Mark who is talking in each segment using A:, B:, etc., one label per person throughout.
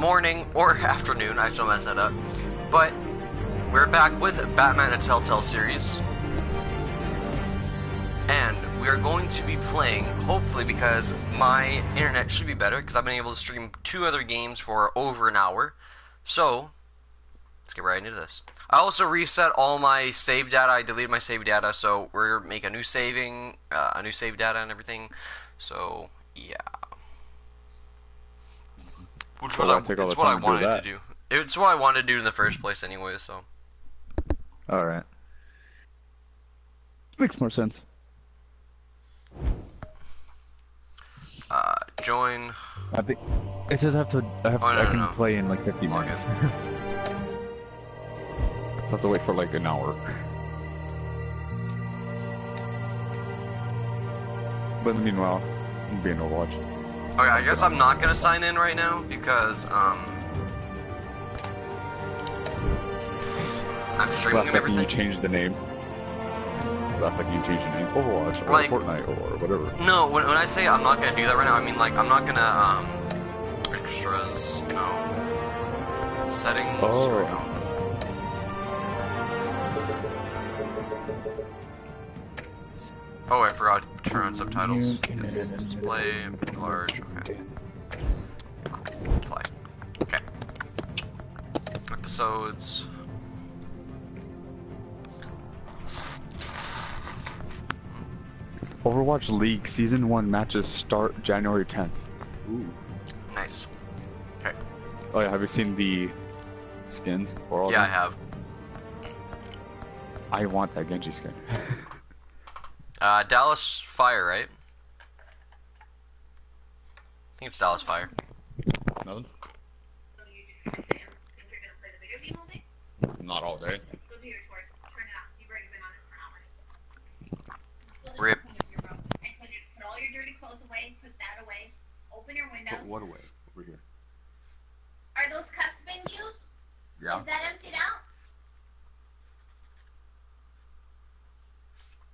A: morning or afternoon. I still messed that up. But we're back with Batman and Telltale series. And we are going to be playing, hopefully, because my internet should be better, because I've been able to stream 2 other games for over an hour. So, let's get right into this. I also reset all my save data. I deleted my save data, so we're making a new save data and everything. So, yeah. Which was it's what I wanted to do. It's what I wanted to do in the first place anyway, so.
B: Alright. Makes more sense.
A: Join.
B: I think it says I can play in like 50 minutes. So I have to wait for like an hour. But meanwhile, I'm being Overwatch.
A: Okay, I guess I'm not gonna sign in right now because I'm streaming and everything.
B: You changed the name. Last second you changed the name, Overwatch or
A: like,
B: Fortnite or whatever.
A: No, when I say I'm not gonna do that right now, I mean like I'm not gonna extras, no settings.
B: Oh.
A: Oh, I forgot to turn on subtitles. It's display large. Okay. Cool. Play. Okay. Episodes.
B: Overwatch League Season 1 matches start January 10th. Ooh.
A: Nice. Okay.
B: Oh yeah, have you seen the skins for all
A: Yeah,
B: of them?
A: I have.
B: I want that Genji skin.
A: Dallas Fire, right? I think it's Dallas Fire.
B: No. Not all day.
A: Rip.
C: Open your windows.
B: Put what away? Over here.
C: Are those cups being used?
B: Yeah.
C: Is that emptied out?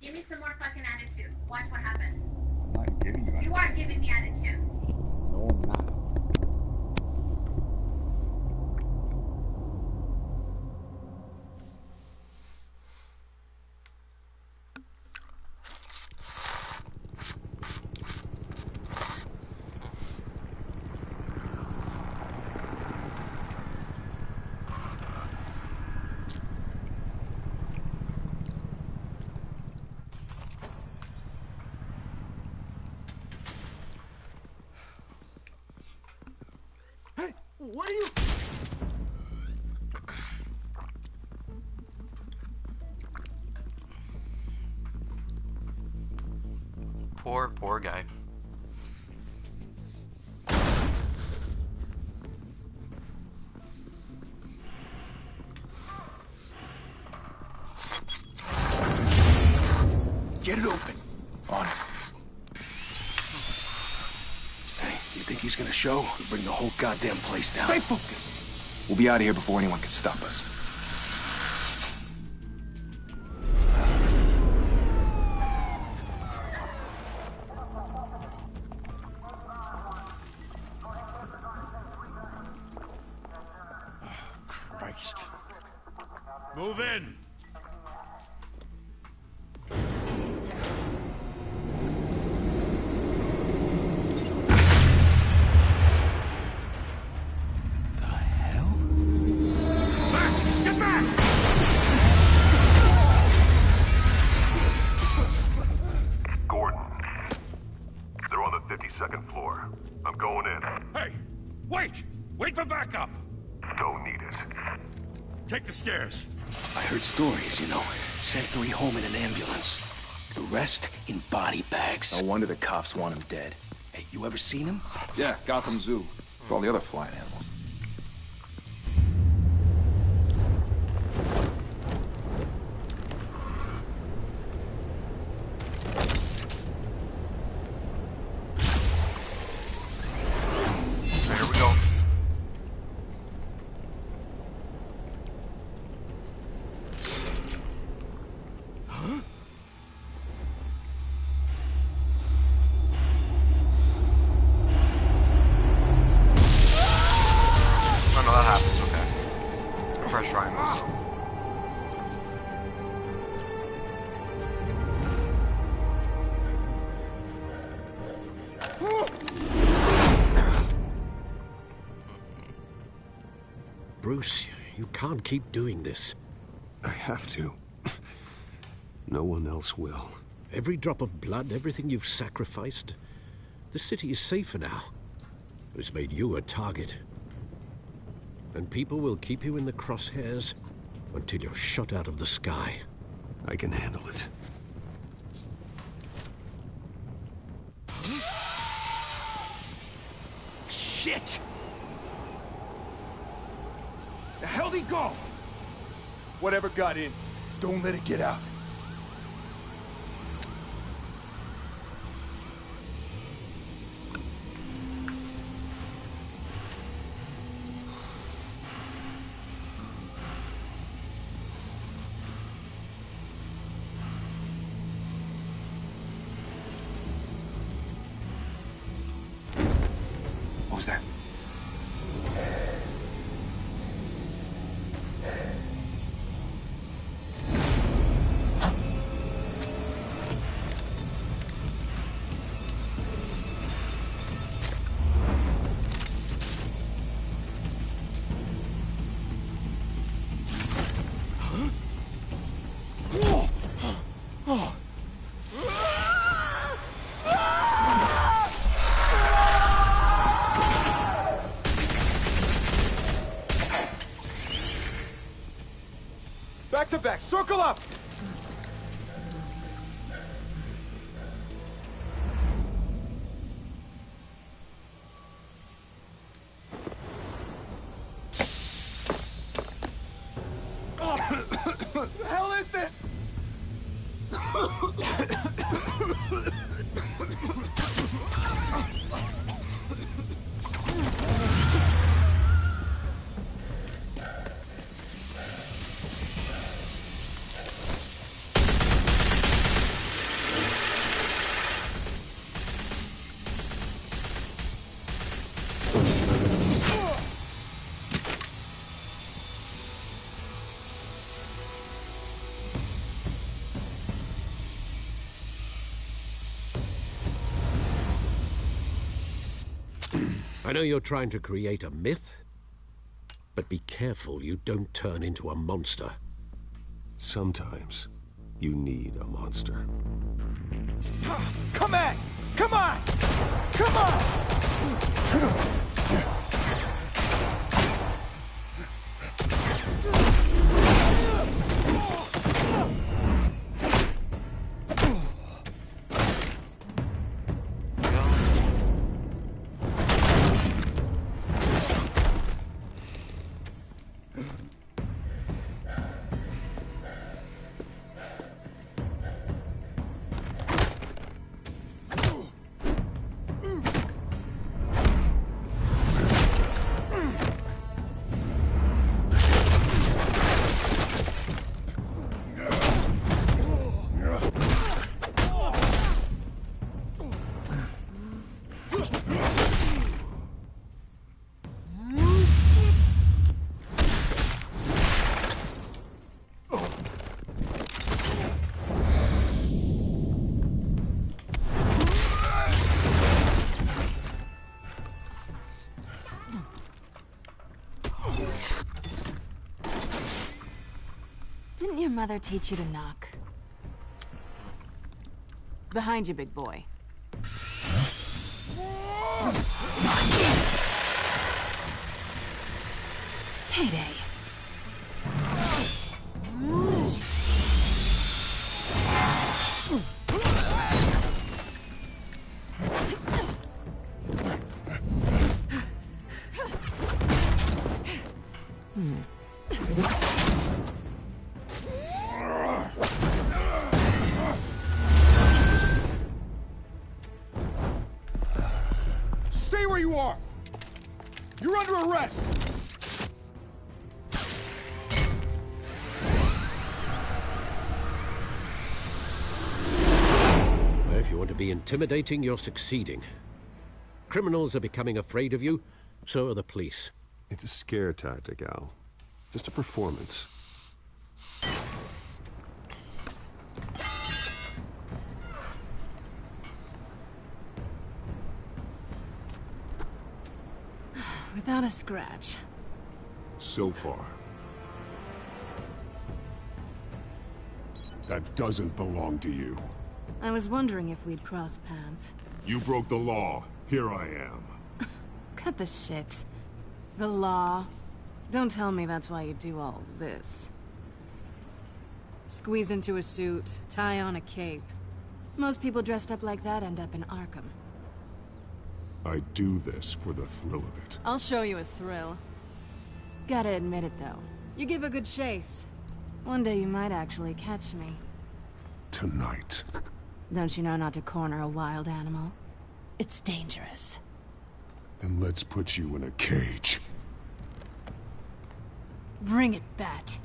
C: Give me some more fucking attitude. Watch what happens.
B: I'm not giving you attitude.
C: You are giving me attitude.
B: No, I'm not.
D: What are you?
A: Poor guy.
D: Get it open. On it. Hey, you think he's gonna show? We'll bring the whole goddamn place down. Stay focused. We'll be out of here before anyone can stop us.
E: Christ. Move in. Wait for backup!
F: Don't need it.
E: Take the stairs.
D: I heard stories, you know. Sent 3 home in an ambulance. The rest in body bags. No wonder the cops want him dead. Hey, you ever seen him?
F: Yeah, Gotham Zoo. For all the other flying animals.
A: Here we go. press triangles.
G: Bruce, you can't keep doing this.
H: I have to. No one else will.
G: Every drop of blood, everything you've sacrificed. The city is safer now. It's made you a target. And people will keep you in the crosshairs until you're shot out of the sky.
H: I can handle it.
F: Shit! The hell'd he go? Whatever got in, don't let it get out. What was that? Back to back, circle up! What the hell is this?
G: I know you're trying to create a myth, but be careful you don't turn into a monster.
H: Sometimes you need a monster.
F: Come on! Come on! Come on!
I: Didn't your mother teach you to knock? Behind you, big boy. Heyday.
F: Stay where you are! You're under arrest!
G: If you want to be intimidating, you're succeeding. Criminals are becoming afraid of you, so are the police.
H: It's a scare tactic, Al. Just a performance.
I: Without a scratch.
H: So far. That doesn't belong to you.
I: I was wondering if we'd cross paths.
H: You broke the law. Here I am.
I: Cut the shit. The law. Don't tell me that's why you do all this. Squeeze into a suit, tie on a cape. Most people dressed up like that end up in Arkham.
H: I do this for the thrill of it.
I: I'll show you a thrill. Gotta admit it, though. You give a good chase. One day you might actually catch me.
H: Tonight.
I: Don't you know not to corner a wild animal? It's dangerous.
H: Then let's put you in a cage.
I: Bring it, Bat.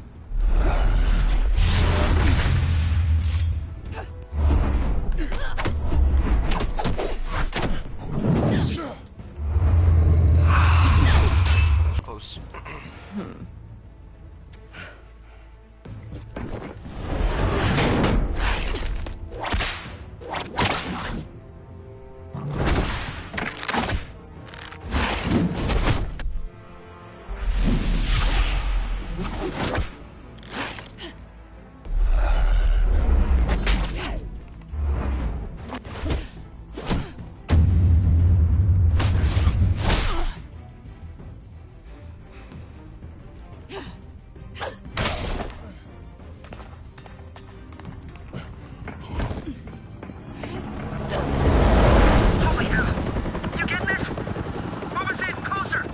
A: Close. Holy hell! You getting this? Move us in, closer!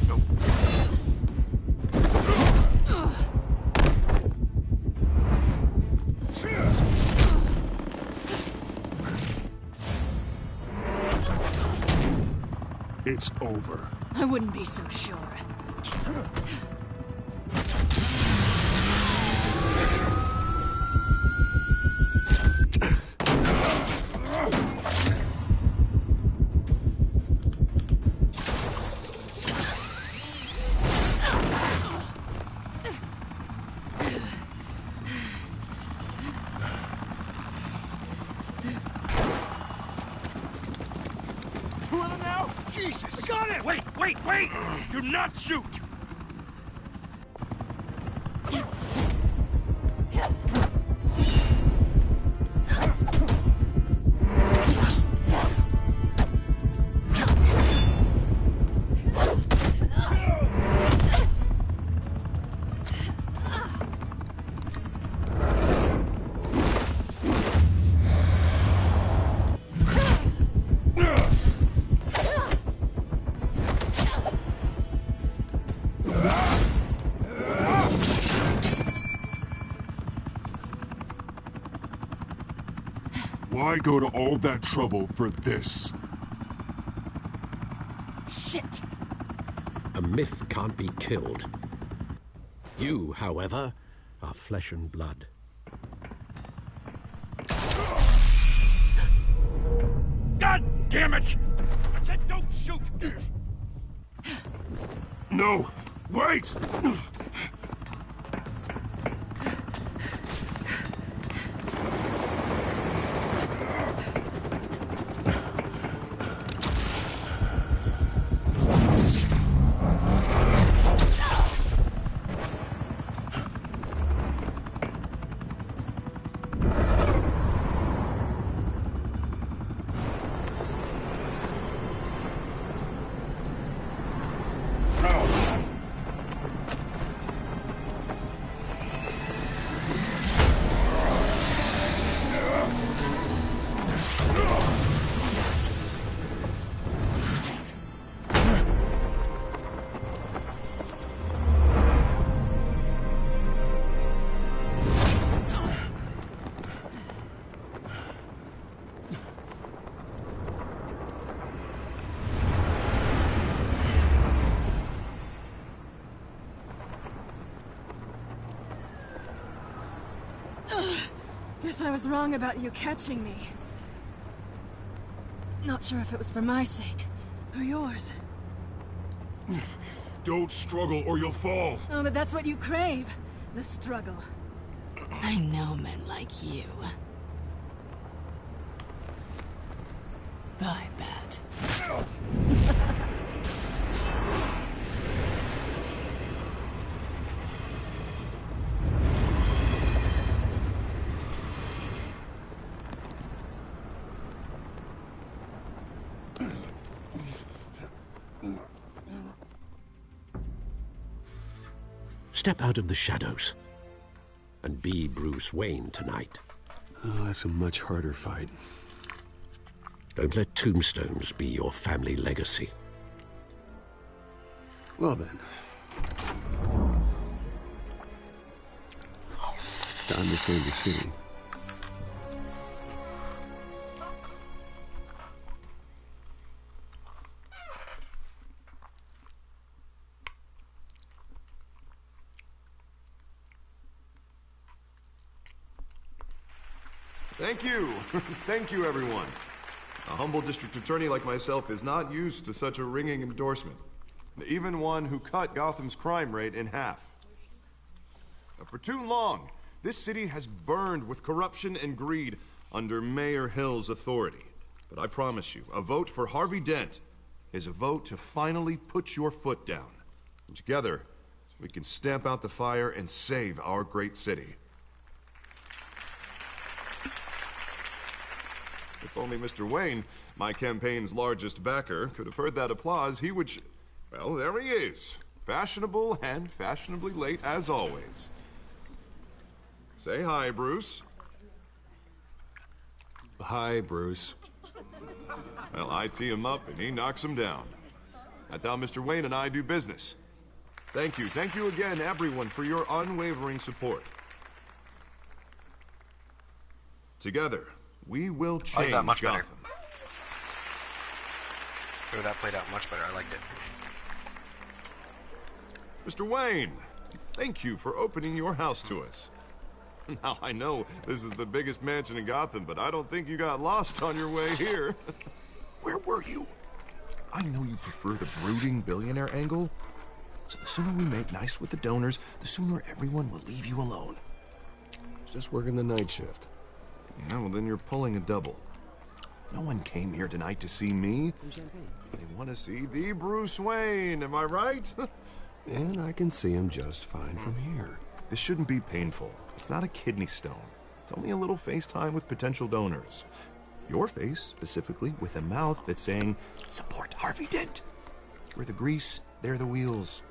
A: Nope.
H: It's over.
I: I wouldn't be so sure.
F: Two of them now? Jesus! I got it!
E: Wait, wait, wait! Do not shoot!
H: Why go to all that trouble for this?
I: Shit!
G: A myth can't be killed. You, however, are flesh and blood.
E: God damn it! I said don't shoot!
H: No! Wait!
I: Guess I was wrong about you catching me. Not sure if it was for my sake or yours.
F: Don't struggle or you'll fall.
I: Oh, but that's what you crave. The struggle. I know men like you. I bet.
G: Step out of the shadows and be Bruce Wayne tonight.
H: Oh, that's a much harder fight.
G: Don't let tombstones be your family legacy.
H: Well then. Time to save the city.
J: Thank you. Thank you, everyone. A humble district attorney like myself is not used to such a ringing endorsement. Even one who cut Gotham's crime rate in half. For too long, this city has burned with corruption and greed under Mayor Hill's authority. But I promise you, a vote for Harvey Dent is a vote to finally put your foot down. And together, we can stamp out the fire and save our great city. If only Mr. Wayne, my campaign's largest backer, could have heard that applause, he would well, there he is. Fashionable and fashionably late as always. Say hi, Bruce.
H: Hi, Bruce.
J: Well, I tee him up and he knocks him down. That's how Mr. Wayne and I do business. Thank you again, everyone, for your unwavering support. Together, we will change
A: I like that much better.
J: Gotham.
A: Oh, that played out much better. I liked it.
J: Mr. Wayne, thank you for opening your house to us. Now, I know this is the biggest mansion in Gotham, but I don't think you got lost on your way here. Where were you? I know you prefer the brooding billionaire angle, so the sooner we make nice with the donors, the sooner everyone will leave you alone.
H: Just working the night shift.
J: Yeah, well, then you're pulling a double. No one came here tonight to see me. They want to see the Bruce Wayne, am I right?
H: And I can see him just fine from here.
J: This shouldn't be painful. It's not a kidney stone. It's only a little FaceTime with potential donors. Your face, specifically, with a mouth that's saying, support Harvey Dent. We're the grease, they're the wheels.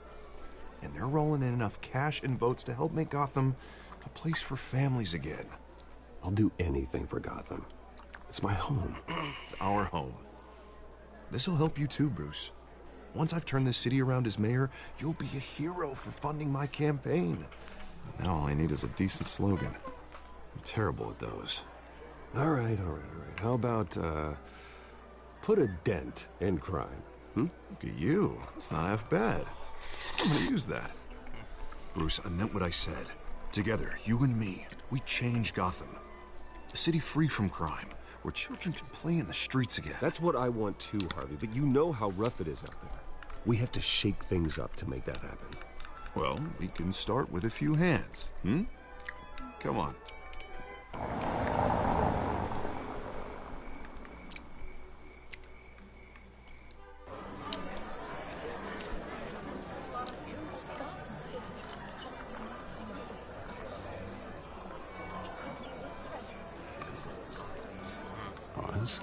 J: And they're rolling in enough cash and votes to help make Gotham a place for families again.
H: I'll do anything for Gotham. It's my home.
J: It's our home. This'll help you too, Bruce. Once I've turned this city around as mayor, you'll be a hero for funding my campaign. Now all I need is a decent slogan. I'm terrible at those.
H: All right. How about, put a dent in crime?
J: Look at you. It's not half bad. I'm gonna use that. Bruce, I meant what I said. Together, you and me, we change Gotham. A city free from crime, where children can play in the streets again.
H: That's what I want too, Harvey, but you know how rough it is out there. We have to shake things up to make that happen.
J: Well, we can start with a few hands, Come on.
H: Oz?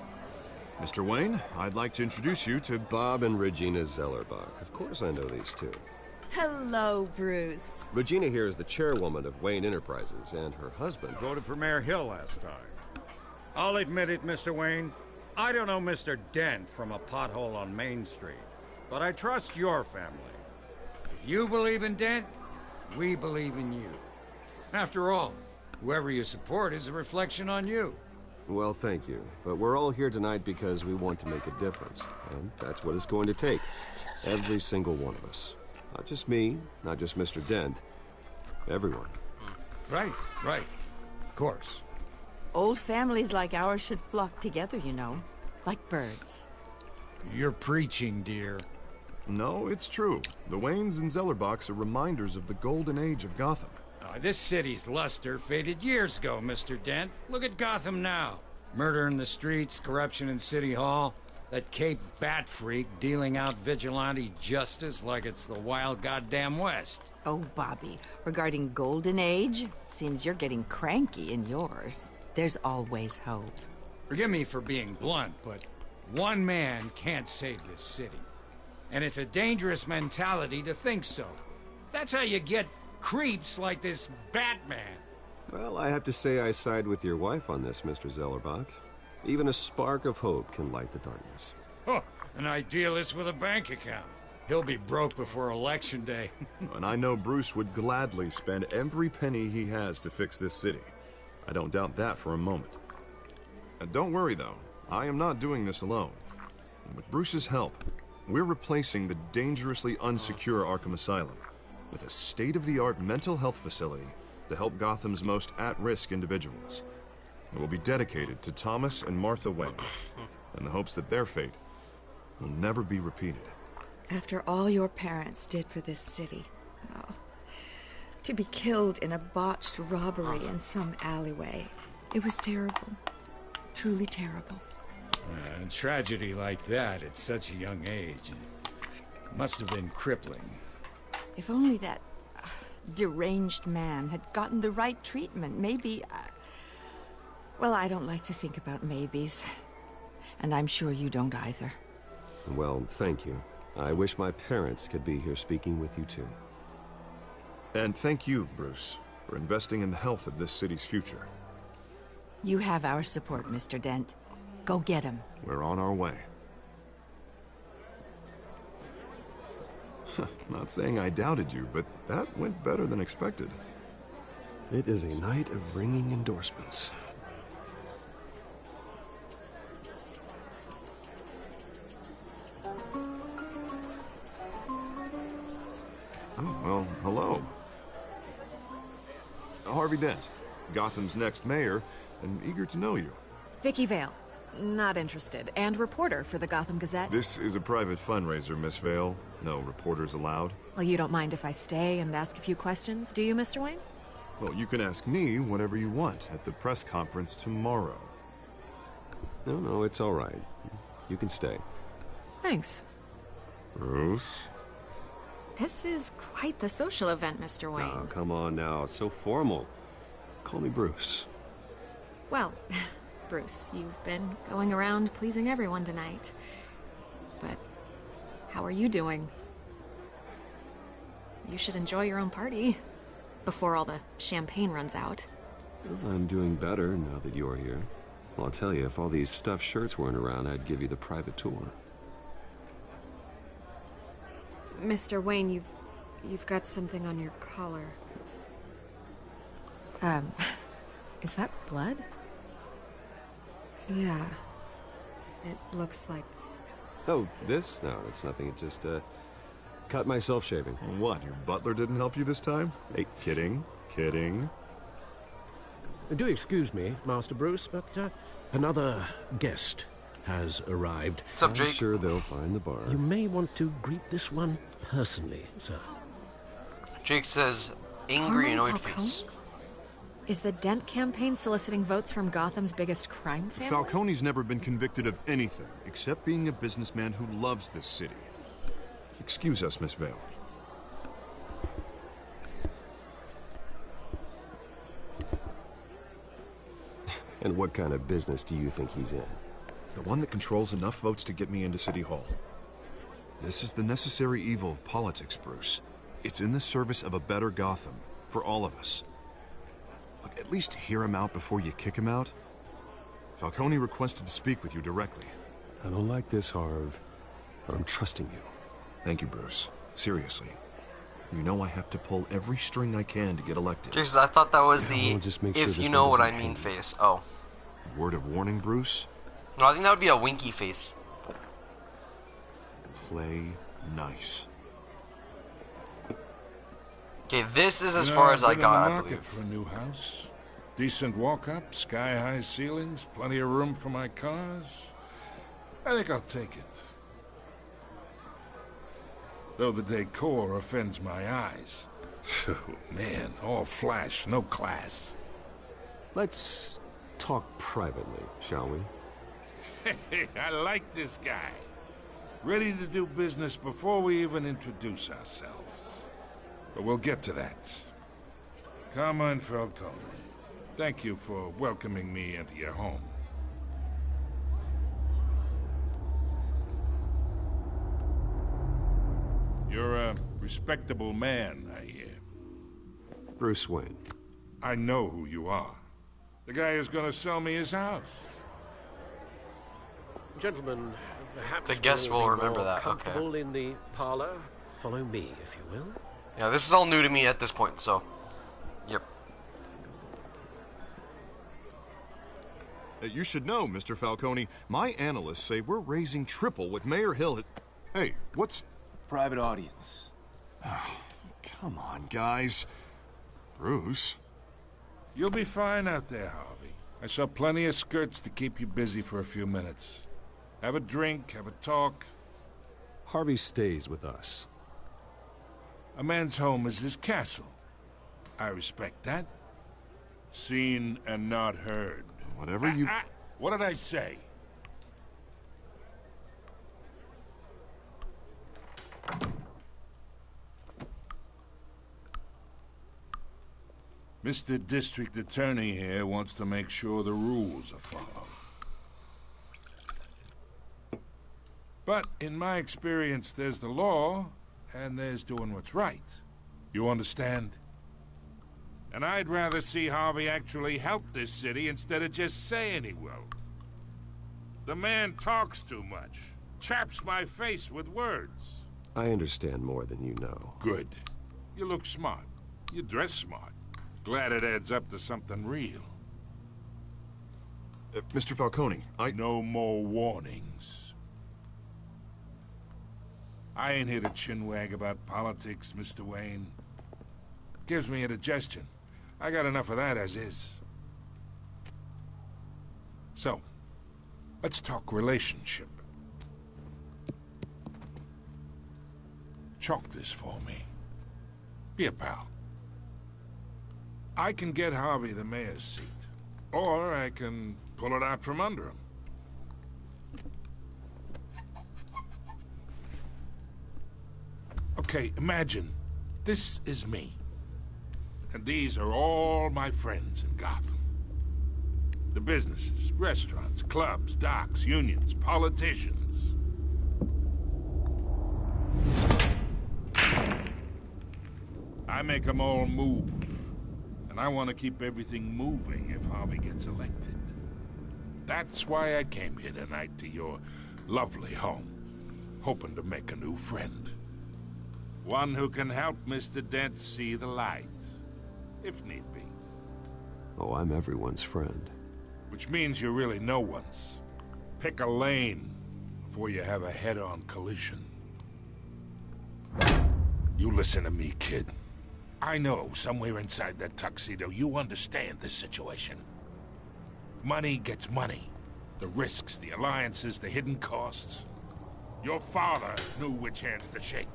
J: Mr. Wayne, I'd like to introduce you to
H: Bob and Regina Zellerbach. Of course I know these two.
K: Hello, Bruce.
H: Regina here is the chairwoman of Wayne Enterprises, and her husband
E: Voted for Mayor Hill last time. I'll admit it, Mr. Wayne. I don't know Mr. Dent from a pothole on Main Street, but I trust your family. If you believe in Dent, we believe in you. After all, whoever you support is a reflection on you.
H: Well, thank you. But we're all here tonight because we want to make a difference. And that's what it's going to take. Every single one of us. Not just me, not just Mr. Dent. Everyone.
E: Right. Of course.
K: Old families like ours should flock together, you know. Like birds.
E: You're preaching, dear.
J: No, it's true. The Waynes and Zellerbachs are reminders of the golden age of Gotham.
E: This city's luster faded years ago, Mr. Dent. Look at Gotham now. Murder in the streets, corruption in City Hall, that Cape Bat freak dealing out vigilante justice like it's the wild goddamn West.
K: Oh, Bobby, regarding Golden Age, seems you're getting cranky in yours. There's always hope.
E: Forgive me for being blunt, but one man can't save this city. And it's a dangerous mentality to think so. That's how you get creeps like this Batman.
H: Well, I have to say I side with your wife on this, Mr. Zellerbach. Even a spark of hope can light the darkness.
E: Oh, an idealist with a bank account. He'll be broke before Election Day.
J: And I know Bruce would gladly spend every penny he has to fix this city. I don't doubt that for a moment. And don't worry, though. I am not doing this alone. And with Bruce's help, we're replacing the dangerously unsecure Arkham Asylum with a state-of-the-art mental health facility to help Gotham's most at-risk individuals. It will be dedicated to Thomas and Martha Wayne, in the hopes that their fate will never be repeated.
L: After all your parents did for this city, oh, to be killed in a botched robbery in some alleyway, it was terrible. Truly terrible.
E: A tragedy like that at such a young age must have been crippling.
L: If only that deranged man had gotten the right treatment, maybe... Well, I don't like to think about maybes. And I'm sure you don't either.
H: Well, thank you. I wish my parents could be here speaking with you too.
J: And thank you, Bruce, for investing in the health of this city's future.
K: You have our support, Mr. Dent. Go get him.
J: We're on our way. Not saying I doubted you, but that went better than expected.
H: It is a night of ringing endorsements.
J: Oh, well, hello. Harvey Dent, Gotham's next mayor, and eager to know you.
M: Vicky Vale. Not interested. And reporter for the Gotham Gazette.
J: This is a private fundraiser, Miss Vale. No reporters allowed.
M: Well, you don't mind if I stay and ask a few questions, do you, Mr. Wayne?
J: Well, you can ask me whatever you want at the press conference tomorrow.
H: No, it's all right. You can stay.
M: Thanks.
J: Bruce?
M: This is quite the social event, Mr. Wayne.
H: Oh, come on now. It's so formal. Call me Bruce.
M: Well, Bruce, you've been going around pleasing everyone tonight. But how are you doing? You should enjoy your own party before all the champagne runs out.
H: Well, I'm doing better now that you're here. Well, I'll tell you, if all these stuffed shirts weren't around, I'd give you the private tour.
M: Mr. Wayne, you've got something on your collar. Is that blood? Yeah. It looks like...
H: Oh, this? No, it's nothing. It just, cut myself shaving.
J: What, your butler didn't help you this time? Hey, kidding.
G: Do excuse me, Master Bruce, but another guest has arrived.
A: What's up, Jake?
H: I'm sure they'll find the bar.
G: You may want to greet this one personally, sir.
A: Jake says, angry, annoyed face.
M: Is the Dent campaign soliciting votes from Gotham's biggest crime family?
J: Falcone's never been convicted of anything except being a businessman who loves this city. Excuse us, Miss Vale.
H: And what kind of business do you think he's in?
J: The one that controls enough votes to get me into City Hall. This is the necessary evil of politics, Bruce. It's in the service of a better Gotham, for all of us. Look, at least hear him out before you kick him out. Falcone requested to speak with you directly.
H: I don't like this, Harv, but I'm trusting you.
J: Thank you, Bruce. Seriously. You know I have to pull every string I can to get elected.
A: Jesus, I thought that was the
H: just make sure
A: if
H: this
A: you know
H: one
A: what I
H: doesn't
A: mean
H: hang you.
A: face. Oh.
J: Word of warning, Bruce?
A: No, I think that would be a winky face.
J: Play nice.
A: Okay, this is as far as I got, I believe.
E: For a new house. Decent walk-up, sky-high ceilings, plenty of room for my cars.
N: I think I'll take it. Though the decor offends my eyes. Oh, man, all flash, no class.
H: Let's talk privately, shall we?
N: Hey, I like this guy. Ready to do business before we even introduce ourselves. But we'll get to that. Carmine Falcone, thank you for welcoming me into your home. You're a respectable man, I hear.
H: Bruce Wayne.
N: I know who you are. The guy who's gonna sell me his house.
G: Gentlemen, perhaps
A: the guests
G: we'll
A: will
G: be
A: remember
G: more
A: that.
G: Comfortable
A: Okay.
G: in the parlor. Follow me, if you will.
A: Yeah, this is all new to me at this point, so. Yep.
J: You should know, Mr. Falcone, my analysts say we're raising triple what Mayor Hill had... Hey, what's...
F: Private audience.
J: Oh, come on, guys. Bruce?
N: You'll be fine out there, Harvey. I saw plenty of skirts to keep you busy for a few minutes. Have a drink, have a talk.
H: Harvey stays with us.
N: A man's home is his castle. I respect that. Seen and not heard.
J: Whatever you...
N: What did I say? Mr. District Attorney here wants to make sure the rules are followed. But in my experience, there's the law, and there's doing what's right. You understand? And I'd rather see Harvey actually help this city instead of just saying he will. The man talks too much. Chaps my face with words.
H: I understand more than you know.
N: Good. You look smart. You dress smart. Glad it adds up to something real.
J: Mr. Falcone,
N: No more warnings. I ain't here to chinwag about politics, Mr. Wayne. Gives me indigestion. I got enough of that as is. So, let's talk relationship. Chalk this for me. Be a pal. I can get Harvey the mayor's seat, or I can pull it out from under him. Okay, imagine this is me, and these are all my friends in Gotham. The businesses, restaurants, clubs, docks, unions, politicians. I make them all move. And I want to keep everything moving if Harvey gets elected. That's why I came here tonight to your lovely home, hoping to make a new friend. One who can help Mr. Dent see the light, if need be.
H: Oh, I'm everyone's friend.
N: Which means you're really no one's. Pick a lane before you have a head-on collision. You listen to me, kid. I know somewhere inside that tuxedo you understand this situation. Money gets money. The risks, the alliances, the hidden costs. Your father knew which hands to shake.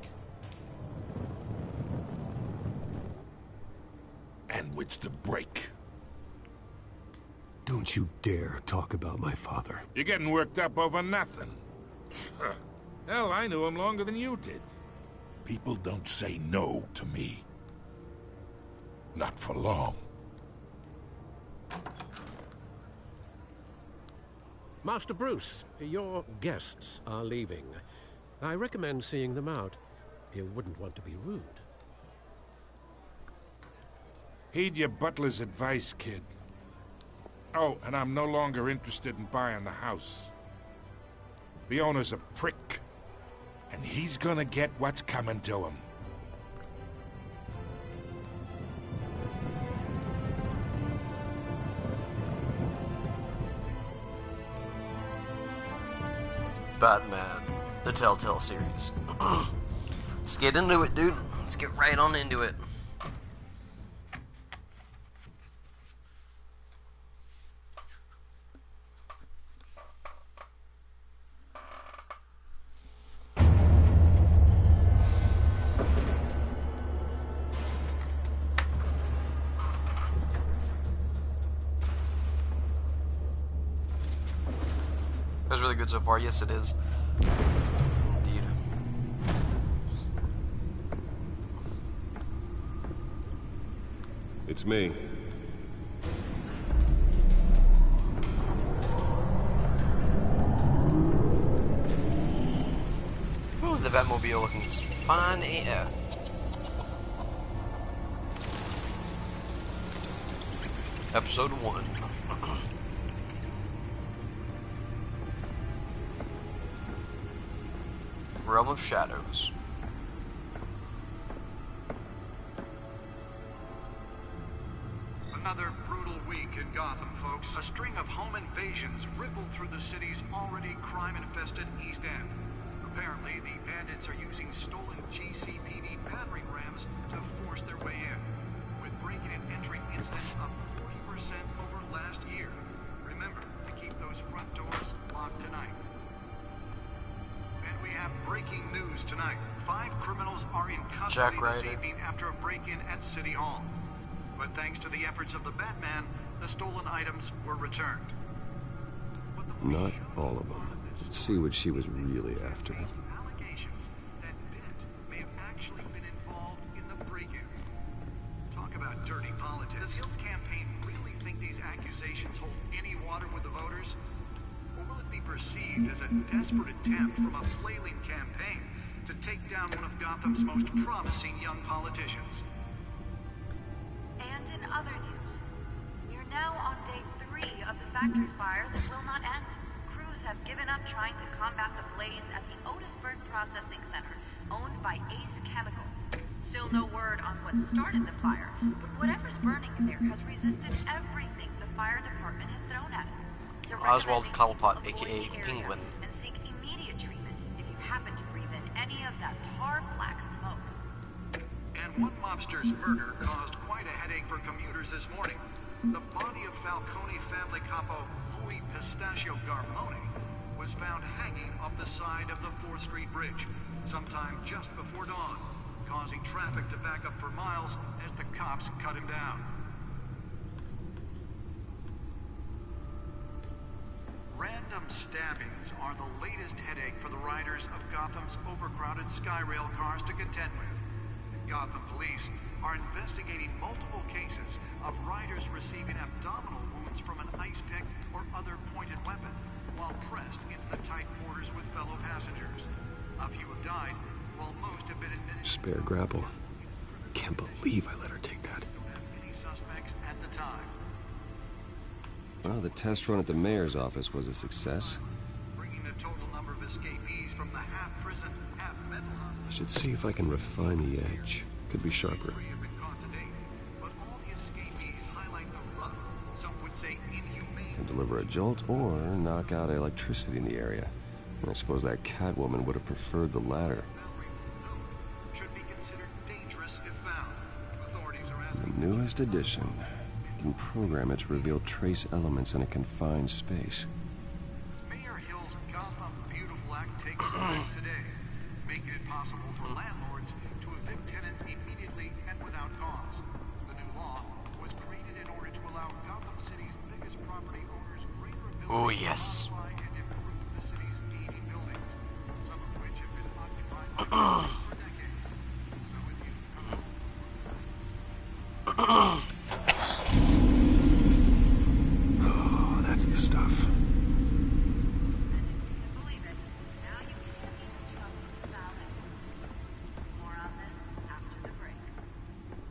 N: And which to break.
H: Don't you dare talk about my father.
N: You're getting worked up over nothing. Hell, I knew him longer than you did. People don't say no to me. Not for long.
G: Master Bruce, your guests are leaving. I recommend seeing them out. You wouldn't want to be rude.
N: Heed your butler's advice, kid. Oh, and I'm no longer interested in buying the house. The owner's a prick, and he's gonna get what's coming to him.
A: Batman, the Telltale series. Let's get into it, dude. Let's get right on into it. That's really good so far. Yes, it is. Indeed.
H: It's me.
A: Ooh, the Batmobile looking fine AF. Episode 1. Realm of Shadows.
O: Another brutal week in Gotham, folks. A string of home invasions rippled through the city's already crime-infested East End. Apparently, the bandits are using stolen GCPD battering rams to force their way in, with breaking and entering incidents up 40% over last year. Remember to keep those front doors locked tonight. And we have breaking news tonight. 5 criminals are in custody this evening after a break-in at City Hall. But thanks to the efforts of the Batman, the stolen items were returned.
H: Not all of them. Let's see what she was really after.
O: Allegations that Dent may have actually been involved in the break-in. Talk about dirty politics. Does Hill's campaign really think these accusations hold any water with the voters? Or will it be perceived as a desperate attempt from a flailing campaign to take down one of Gotham's most promising young politicians?
P: And in other news, we're now on day 3 of the factory fire that will not end. Crews have given up trying to combat the blaze at the Otisburg Processing Center, owned by Ace Chemical. Still no word on what started the fire, but whatever's burning in there has resisted everything the fire department has thrown at it.
A: Oswald Cobblepot, aka Penguin.
P: And seek immediate treatment if you happen to breathe in any of that tar black smoke.
O: And one mobster's murder caused quite a headache for commuters this morning. The body of Falcone family capo Louis Pistachio Garmone was found hanging off the side of the 4th Street Bridge sometime just before dawn, causing traffic to back up for miles as the cops cut him down. Random stabbings are the latest headache for the riders of Gotham's overcrowded Skyrail cars to contend with. Gotham police are investigating multiple cases of riders receiving abdominal wounds from an ice pick or other pointed weapon while pressed into the tight quarters with fellow passengers. A few have died, while most have been admitted.
H: Spare grapple. Can't believe I let her take that.
O: Don't have any suspects at the time.
H: Well, the test run at the mayor's office was a success.
O: Bringing the total number of escapees from the half-prison, half-mental hospital.
H: I should see if I can refine the edge. Could be sharper.
O: Have been caught to date, but all the escapees highlight the rough, some would say inhumane.
H: Can deliver a jolt or knock out electricity in the area. And I suppose that Catwoman would have preferred the latter.
O: Should be considered dangerous if found. Authorities are
H: The
O: asking.
H: newest edition. You can program it to reveal trace elements in a confined space.
O: Mayor Hill's Gotham Beautiful Act takes effect today, making it possible for landlords to evict tenants immediately and without cause. The new law was created in order to allow Gotham City's biggest property owners greater ability
A: Oh, yes.
O: to modify and improve the city's aging buildings, some of which have been occupied by for decades. So with you,
H: Oh, that's the stuff.
P: Believe it. Now you can't even trust the balance. More on this after the break.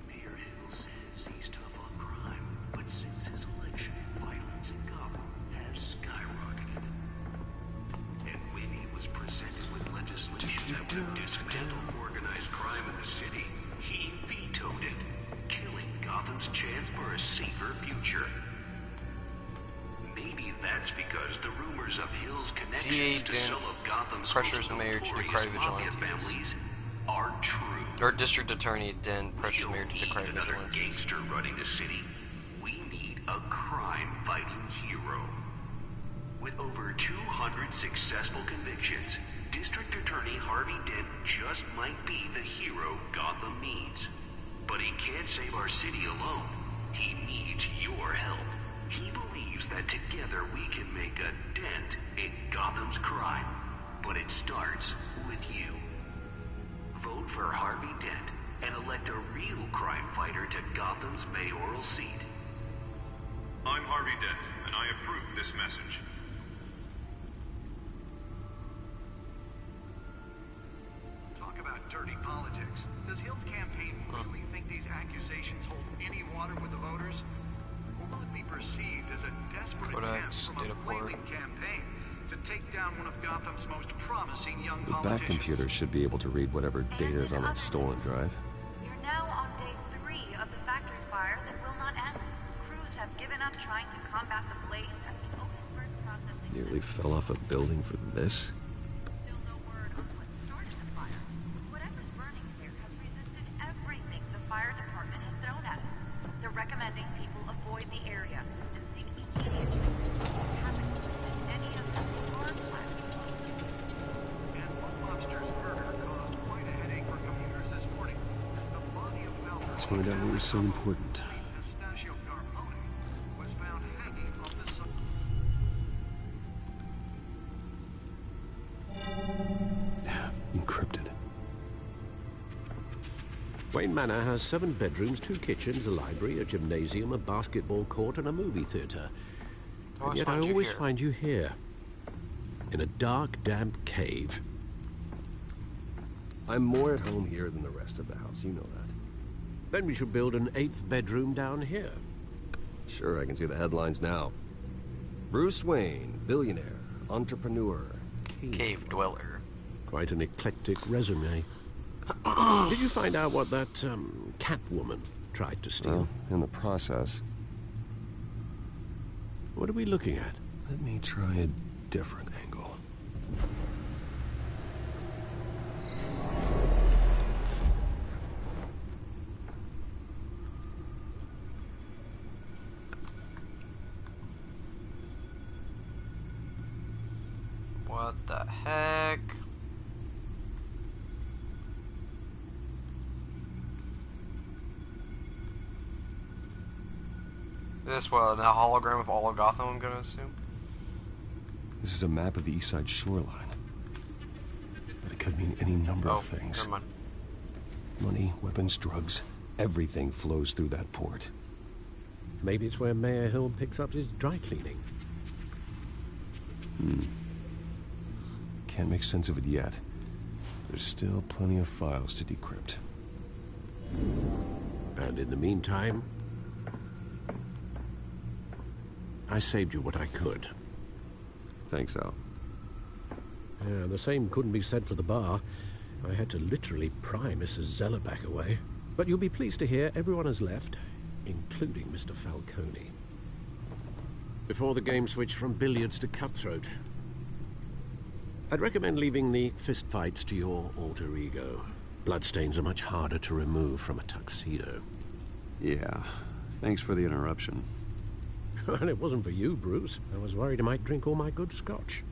D: Mayor Hill says he's tough on crime, but since his election, violence in Gotham has skyrocketed. And when he was presented with legislation that would dismantle organized crime in the city, he vetoed it, killing Gotham's chance for a safer future. Maybe that's because the rumors of Hill's connections to some of Gotham's
A: pressures
D: most
A: mayor to
D: notorious
A: decry
D: mafia
A: vigilantes.
D: families are true.
A: Or District Attorney Dent pressures mayor to decry
D: Another
A: vigilance.
D: gangster running the city. We need a crime-fighting hero. With over 200 successful convictions, District Attorney Harvey Dent just might be the hero Gotham needs. But he can't save our city alone. He needs your help. He believes that together we can make a dent in Gotham's crime. But it starts with you. Vote for Harvey Dent and elect a real crime fighter to Gotham's mayoral seat.
Q: I'm Harvey Dent, and I approve this message.
O: Talk about dirty politics. Does Hill's campaign really think these accusations hold any water with the voters? Or will it be perceived as a desperate attempt from a flailing campaign to take down one of Gotham's most promising young
H: The back
O: politicians?
H: computer should be able to read whatever data is on that stolen drive.
P: We're now on day 3 of the factory fire that will not end. Crews have given up trying to combat the blaze at the Otisburg processing
H: Nearly fell off a building for this.
P: Still no word on what started the fire. Whatever's burning here has resisted everything the fire department has thrown at it. They're recommending people avoid the area and seek immediate treatment if it happens within any of the hard class.
O: And one lobster's murder caused quite a headache for commuters this morning. The body of Falcon,
H: Let's find out what was so important.
O: Pistachio Garmone, was found hanging on the side.
H: Encrypted.
G: Wayne Manor has 7 bedrooms, 2 kitchens, a library, a gymnasium, a basketball court, and a movie theater. And yet I always find you here, in a dark, damp cave.
H: I'm more at home here than the rest of the house, you know that.
G: Then we should build an 8th bedroom down here.
H: Sure, I can see the headlines now. Bruce Wayne, billionaire, entrepreneur,
A: Cave dweller.
G: Quite an eclectic resume. Did you find out what that, Catwoman tried to steal?
H: Well, in the process.
G: What are we looking at?
H: Let me try a different angle.
A: What the heck? This what, a hologram of all of Gotham, I'm gonna assume?
H: This is a map of the east side shoreline. But it could mean any number of things.
A: Never mind.
H: Money, weapons, drugs, everything flows through that port.
G: Maybe it's where Mayor Hill picks up his dry cleaning.
H: Can't make sense of it yet. There's still plenty of files to decrypt.
G: And in the meantime, I saved you what I could.
H: Thanks, Al.
G: Yeah, the same couldn't be said for the bar. I had to literally pry Mrs. Zellerback away. But you'll be pleased to hear everyone has left, including Mr. Falcone. Before the game switched from billiards to cutthroat. I'd recommend leaving the fistfights to your alter ego. Bloodstains are much harder to remove from a tuxedo.
H: Yeah, thanks for the interruption.
G: Well, it wasn't for you, Bruce. I was worried I might drink all my good scotch.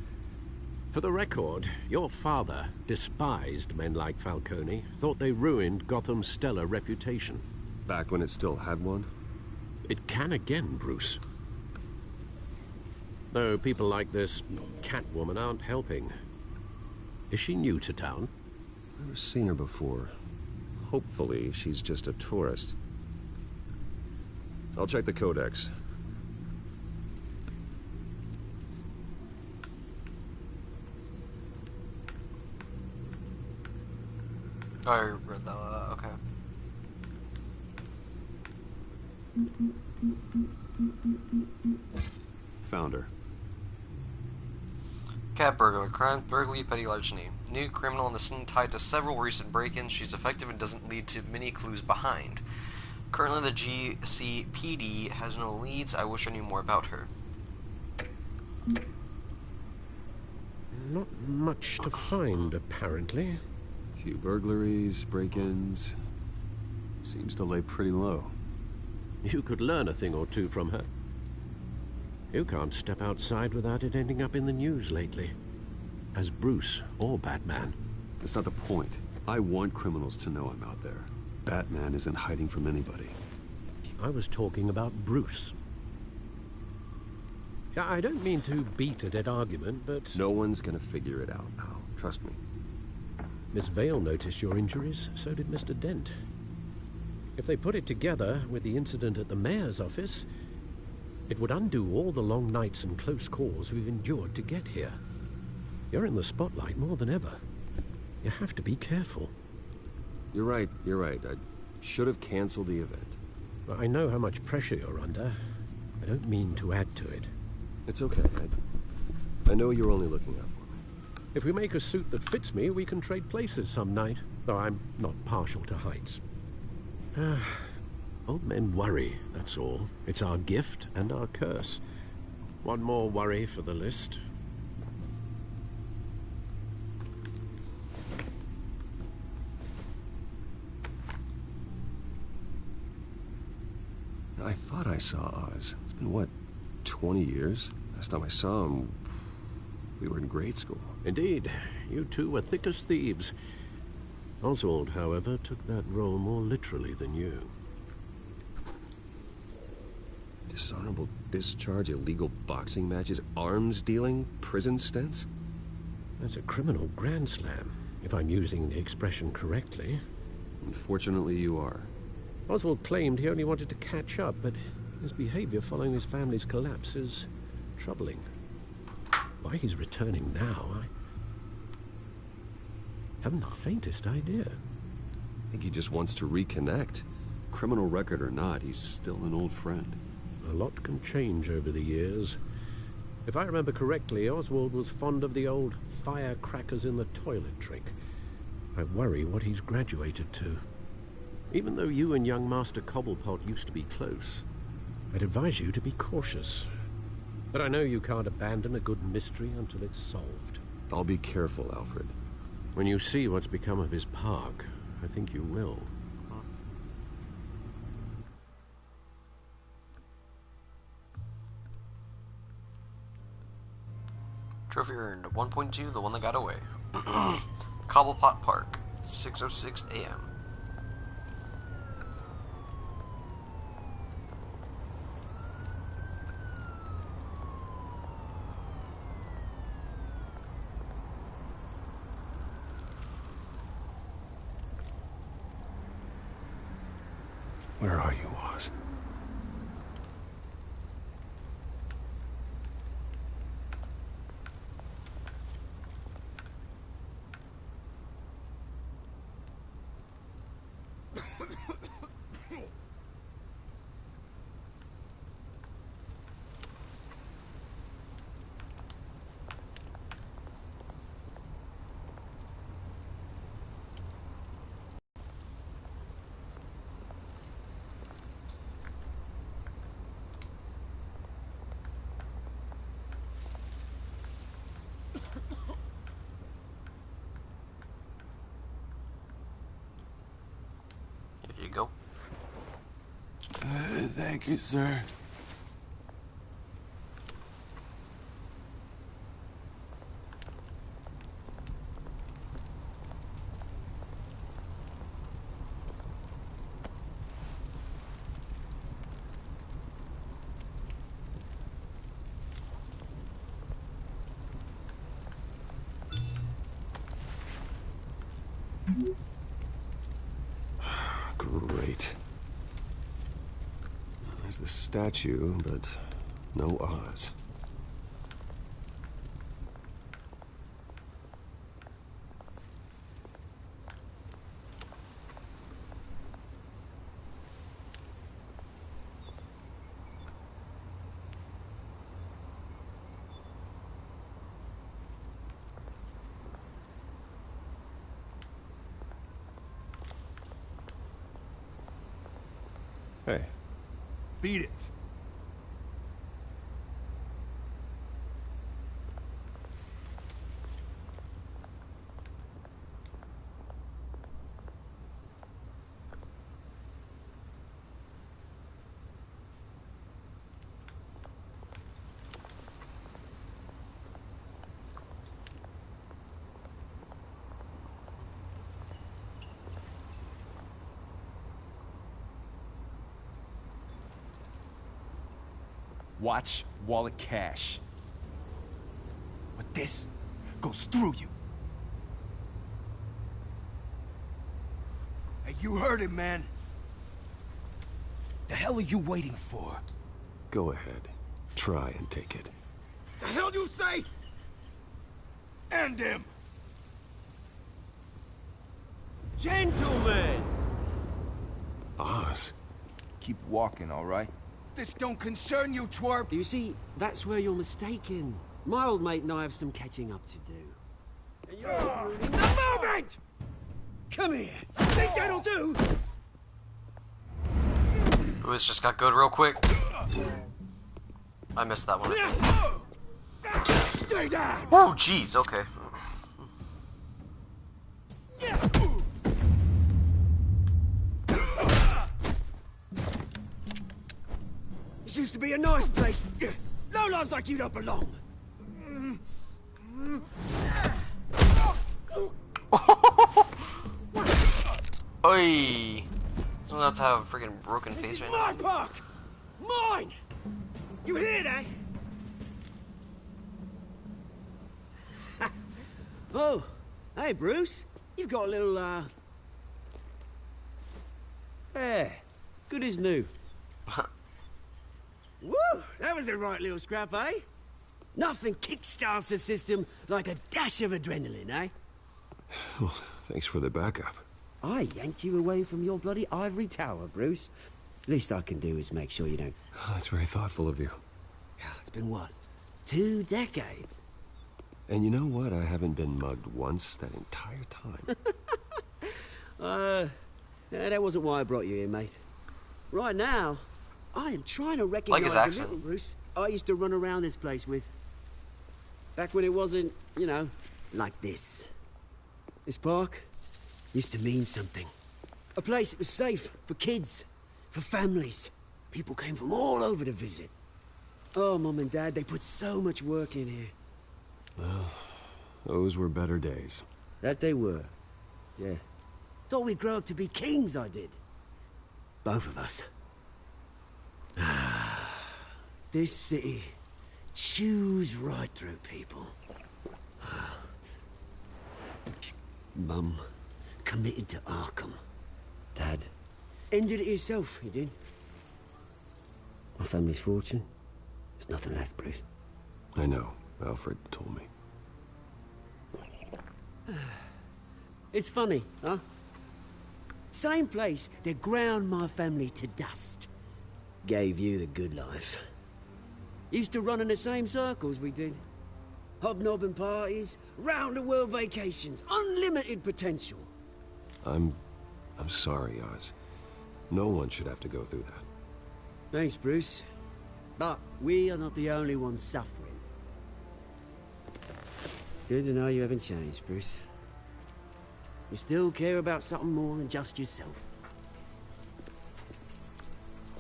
G: For the record, your father despised men like Falcone, thought they ruined Gotham's stellar reputation.
H: Back when it still had one?
G: It can again, Bruce. Though people like this Catwoman aren't helping. Is she new to town?
H: Never seen her before. Hopefully, she's just a tourist. I'll check the codex.
A: Oh, I read that. Okay.
H: Found her.
A: Cat burglar, crime, burglary, petty larceny. New criminal in the scene tied to several recent break-ins. She's effective and doesn't lead to many clues behind. Currently, the GCPD has no leads. I wish I knew more about her.
G: Not much to find, apparently.
H: Few burglaries, break-ins. Seems to lay pretty low.
G: You could learn a thing or two from her. You can't step outside without it ending up in the news lately. As Bruce or Batman.
H: That's not the point. I want criminals to know I'm out there. Batman isn't hiding from anybody.
G: I was talking about Bruce. Yeah, I don't mean to beat a dead argument, but...
H: No one's gonna figure it out, pal. Trust me.
G: Miss Vale noticed your injuries, so did Mr. Dent. If they put it together with the incident at the mayor's office, it would undo all the long nights and close calls we've endured to get here. You're in the spotlight more than ever. You have to be careful.
H: You're right. I should have canceled the event.
G: But I know how much pressure you're under. I don't mean to add to it.
H: It's okay. I know you're only looking out for me.
G: If we make a suit that fits me, we can trade places some night, though I'm not partial to heights. Old men worry, that's all. It's our gift and our curse. One more worry for the list.
H: I thought I saw Oz. It's been, what, 20 years? Last time I saw him, we were in grade school.
G: Indeed. You two were thick as thieves. Oswald, however, took that role more literally than you.
H: Dishonorable discharge, illegal boxing matches, arms dealing, prison stints?
G: That's a criminal grand slam, if I'm using the expression correctly.
H: Unfortunately, you are.
G: Oswald claimed he only wanted to catch up, but his behavior following his family's collapse is troubling. Why he's returning now, I haven't the faintest idea.
H: I think he just wants to reconnect. Criminal record or not, he's still an old friend.
G: A lot can change over the years. If I remember correctly, Oswald was fond of the old firecrackers in the toilet trick. I worry what he's graduated to. Even though you and young Master Cobblepot used to be close, I'd advise you to be cautious. But I know you can't abandon a good mystery until it's solved.
H: I'll be careful, Alfred.
G: When you see what's become of his park, I think you will.
A: Trophy earned 1.2, the one that got away. Cobblepot Park, 6:06 a.m.
J: Where are you, Oz?
A: Here you go.
F: Thank you, sir.
H: Great. There's the statue, but no Oz. Hey.
F: Beat it. Watch wallet cash. But this goes through you. Hey, you heard it, man. The hell are you waiting for?
H: Go ahead. Try and take it.
F: The hell do you say? End him!
R: Gentlemen!
H: Oz.
F: Keep walking, all right? This don't concern you, twerp!
R: You see, that's where you're mistaken. My old mate and I have some catching up to do. And you're ruining the moment! Come here! Think that'll do?
A: Ooh, this just got good real quick. I missed that one.
R: Stay down!
A: Oh, jeez, okay.
R: This used to be a nice place. No lives like you don't belong.
A: Oi! Someone else have a freaking broken face right
R: My
A: now.
R: park! Mine! You hear that? Oh, hey, Bruce. You've got a little, yeah, good as new. Woo! That was a right little scrap, eh? Nothing kickstarts the system like a dash of adrenaline, eh?
H: Well, thanks for the backup.
R: I yanked you away from your bloody ivory tower, Bruce. Least I can do is make sure you don't...
H: Oh, that's very thoughtful of you.
R: Yeah, it's been what? 2 decades?
H: And you know what? I haven't been mugged once that entire time.
R: Yeah, that wasn't why I brought you here, mate. Right now, I am trying to
A: Like
R: recognize
A: his
R: the
A: accent.
R: little Bruce I used to run around this place with. Back when it wasn't, you know, like this. This park used to mean something. A place that was safe for kids, for families. People came from all over to visit. Oh, Mum and Dad, they put so much work in here.
H: Well, those were better days.
R: That they were. Yeah. Thought we'd grow up to be kings, I did. Both of us. This city chews right through people. Mum committed to Arkham. Dad ended it himself, he did. My family's fortune. There's nothing left, Bruce.
H: I know. Alfred told me.
R: It's funny, huh? Same place that ground my family to dust. Gave you the good life. Used to run in the same circles we did. Hobnobbing parties, round-the-world vacations, unlimited potential.
H: I'm sorry, Oz. No one should have to go through that.
R: Thanks, Bruce. But we are not the only ones suffering. Good to know you haven't changed, Bruce. You still care about something more than just yourself.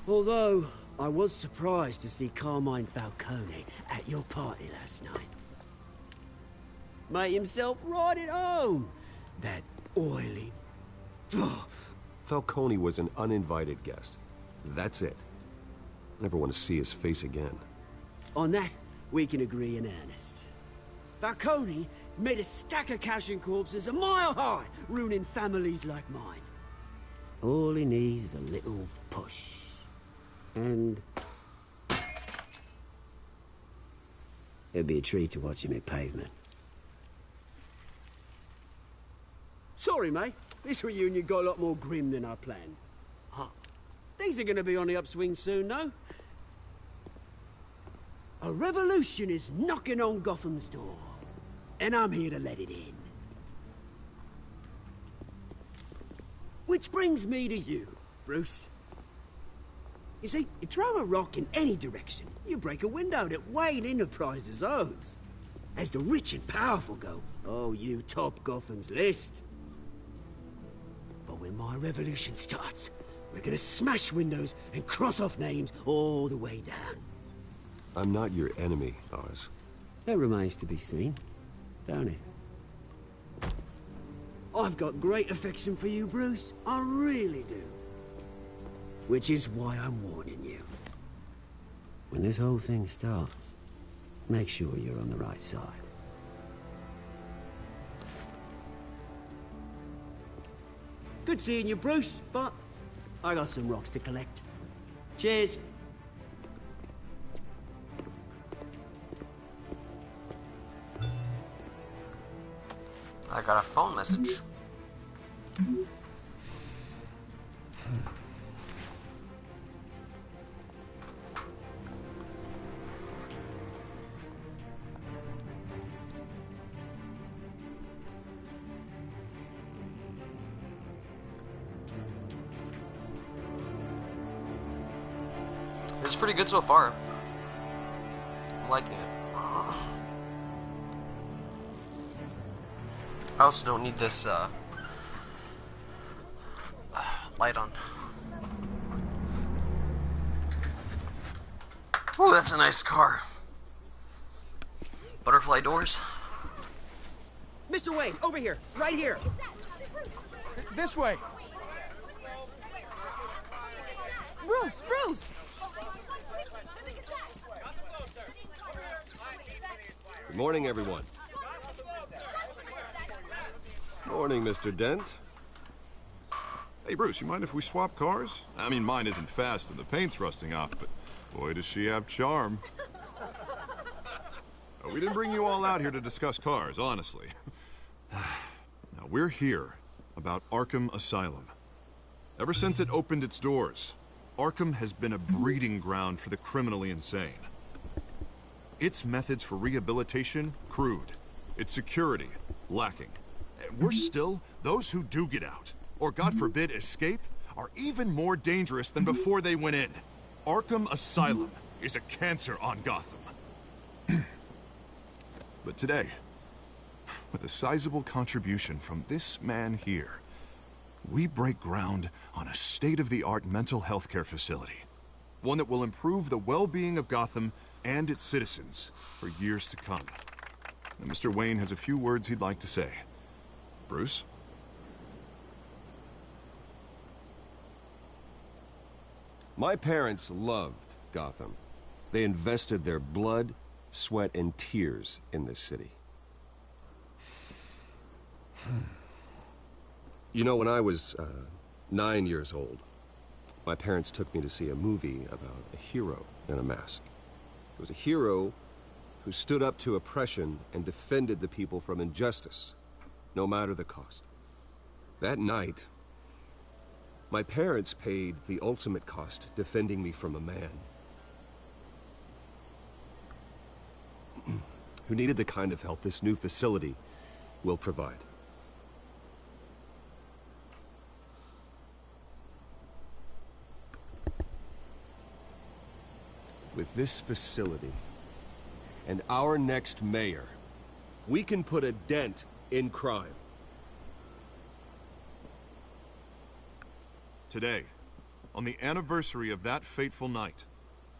R: Although, I was surprised to see Carmine Falcone at your party last night. Made himself right at home. That oily...
H: Falcone was an uninvited guest. That's it. Never want to see his face again.
R: On that, we can agree in earnest. Falcone made a stack of cash and corpses a mile high, ruining families like mine. All he needs is a little push. And... it'd be a treat to watch him hit pavement. Sorry, mate. This reunion got a lot more grim than I planned. Huh. Things are gonna be on the upswing soon, no? A revolution is knocking on Gotham's door. And I'm here to let it in. Which brings me to you, Bruce. You see, you throw a rock in any direction, you break a window that Wayne Enterprises owns. As the rich and powerful go, oh, you top Gotham's list. But when my revolution starts, we're gonna smash windows and cross off names all the way down.
H: I'm not your enemy, Oz.
R: That remains to be seen, don't it? I've got great affection for you, Bruce. I really do. Which is why I'm warning you. when this whole thing starts, make sure you're on the right side. Good seeing you, Bruce, but I got some rocks to collect. Cheers.
A: I got a phone message. It's pretty good so far. I'm liking it. I also don't need this light on. Oh, that's a nice car. Butterfly doors.
R: Mr. Wayne, over here, right here.
F: This way.
I: Bruce, Bruce!
H: Good morning, everyone. Morning, Mr. Dent.
J: Hey, Bruce, you mind if we swap cars? I mean, mine isn't fast and the paint's rusting off, but boy, does she have charm. We didn't bring you all out here to discuss cars, honestly. Now, we're here about Arkham Asylum. Ever since it opened its doors, Arkham has been a breeding ground for the criminally insane. Its methods for rehabilitation, crude. Its security, lacking. And worse still, those who do get out, or God forbid escape, are even more dangerous than before they went in. Arkham Asylum is a cancer on Gotham. But today, with a sizable contribution from this man here, we break ground on a state-of-the-art mental health care facility. One that will improve the well-being of Gotham and its citizens for years to come. And Mr. Wayne has a few words he'd like to say. Bruce?
H: My parents loved Gotham. They invested their blood, sweat, and tears in this city. You know, when I was 9 years old, my parents took me to see a movie about a hero in a mask. It was a hero who stood up to oppression and defended the people from injustice, no matter the cost. That night, my parents paid the ultimate cost defending me from a man who needed the kind of help this new facility will provide. With this facility and our next mayor, we can put a dent in crime.
J: Today, on the anniversary of that fateful night,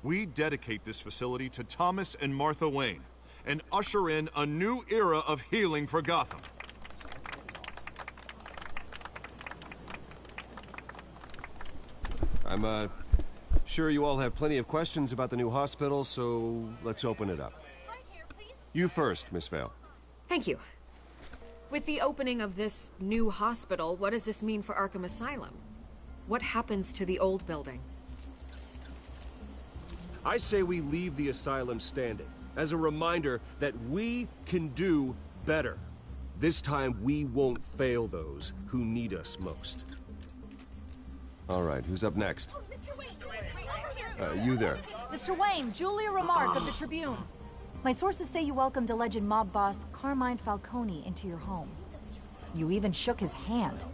J: we dedicate this facility to Thomas and Martha Wayne and usher in a new era of healing for Gotham.
H: I'm sure you all have plenty of questions about the new hospital, so let's open it up. You first, Miss Vale.
M: Thank you. With the opening of this new hospital, what does this mean for Arkham Asylum? What happens to the old building?
H: I say we leave the asylum standing as a reminder that we can do better. This time we won't fail those who need us most. All right, who's up next? You there.
S: Mr. Wayne, Julia Remark of the Tribune. My sources say you welcomed alleged mob boss Carmine Falcone into your home. You even shook his hand.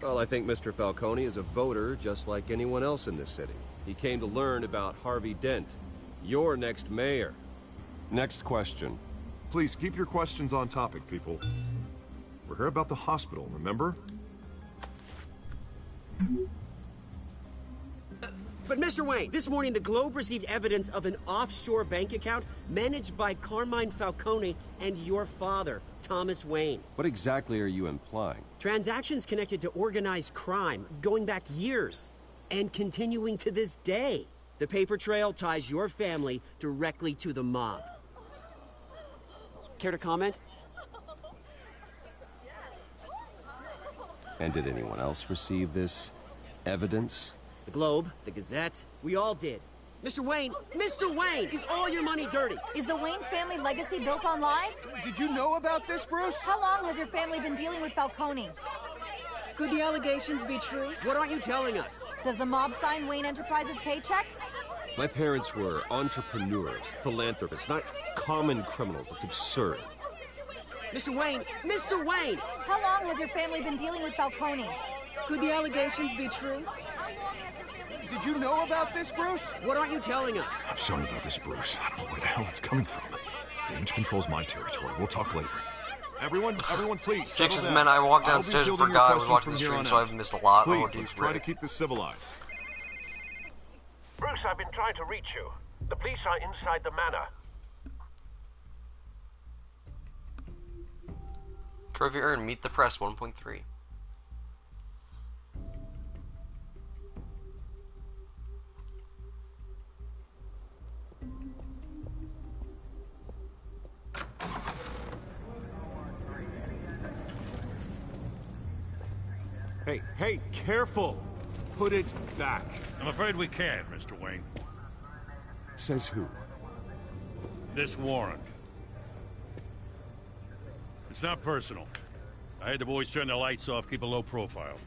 H: Well, I think Mr. Falcone is a voter just like anyone else in this city. He came to learn about Harvey Dent, your next mayor. Next question.
J: Please keep your questions on topic, people. We're here about the hospital, remember?
R: But Mr. Wayne, this morning the Globe received evidence of an offshore bank account managed by Carmine Falcone and your father, Thomas Wayne.
H: What exactly are you implying?
R: Transactions connected to organized crime going back years and continuing to this day. The paper trail ties your family directly to the mob. Care to comment?
H: And did anyone else receive this evidence?
R: The Globe, the Gazette, we all did. Mr. Wayne, is all your money dirty?
S: Is the Wayne family legacy built on lies?
F: Did you know about this, Bruce?
S: How long has your family been dealing with Falcone?
I: Could the allegations be true?
R: What aren't you telling us?
S: Does the mob sign Wayne Enterprises paychecks?
H: My parents were entrepreneurs, philanthropists, not common criminals. It's absurd.
R: Mr. Wayne!
S: How long has your family been dealing with Falcone?
I: Could the allegations be true?
F: Did you know about this, Bruce?
R: What aren't you telling us?
J: I'm sorry about this, Bruce. I don't know where the hell it's coming from. Damage controls my territory. We'll talk later. Everyone, please.
A: Just as men, I walked downstairs and forgot I was watching the stream, so I've missed a lot.
J: Please, let's try to keep this civilized.
G: Bruce, I've been trying to reach you. The police are inside the manor.
A: Trophy earned, meet the press 1.3.
J: Hey, careful! Put it back.
E: I'm afraid we can't, Mr. Wayne.
J: Says who?
E: This warrant. It's not personal. I had the boys turn the lights off, keep a low profile.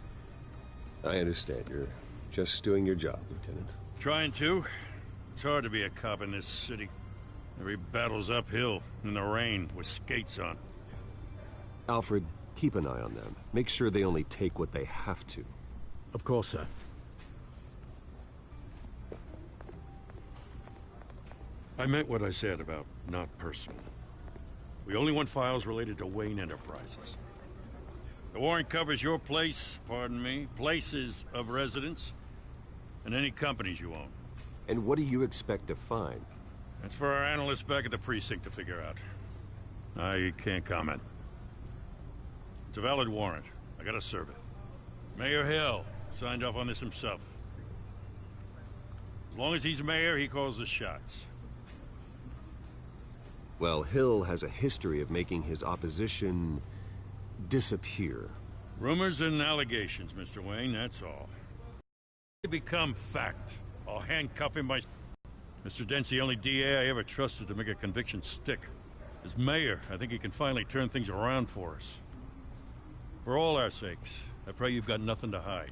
H: I understand. You're just doing your job, Lieutenant.
E: Trying to. It's hard to be a cop in this city. Every battle's uphill, in the rain, with skates on.
H: Alfred, keep an eye on them. Make sure they only take what they have to.
G: Of course, sir.
E: I meant what I said about not personal. We only want files related to Wayne Enterprises. The warrant covers your place, pardon me, places of residence, and any companies you own.
H: And what do you expect to find?
E: That's for our analysts back at the precinct to figure out. I can't comment. It's a valid warrant. I gotta serve it. Mayor Hill signed off on this himself. As long as he's mayor, he calls the shots.
H: Well, Hill has a history of making his opposition disappear.
E: Rumors and allegations, Mr. Wayne, that's all. They become fact. I'll handcuff him by... Mr. Dent's the only DA I ever trusted to make a conviction stick. As mayor, I think he can finally turn things around for us. For all our sakes, I pray you've got nothing to hide.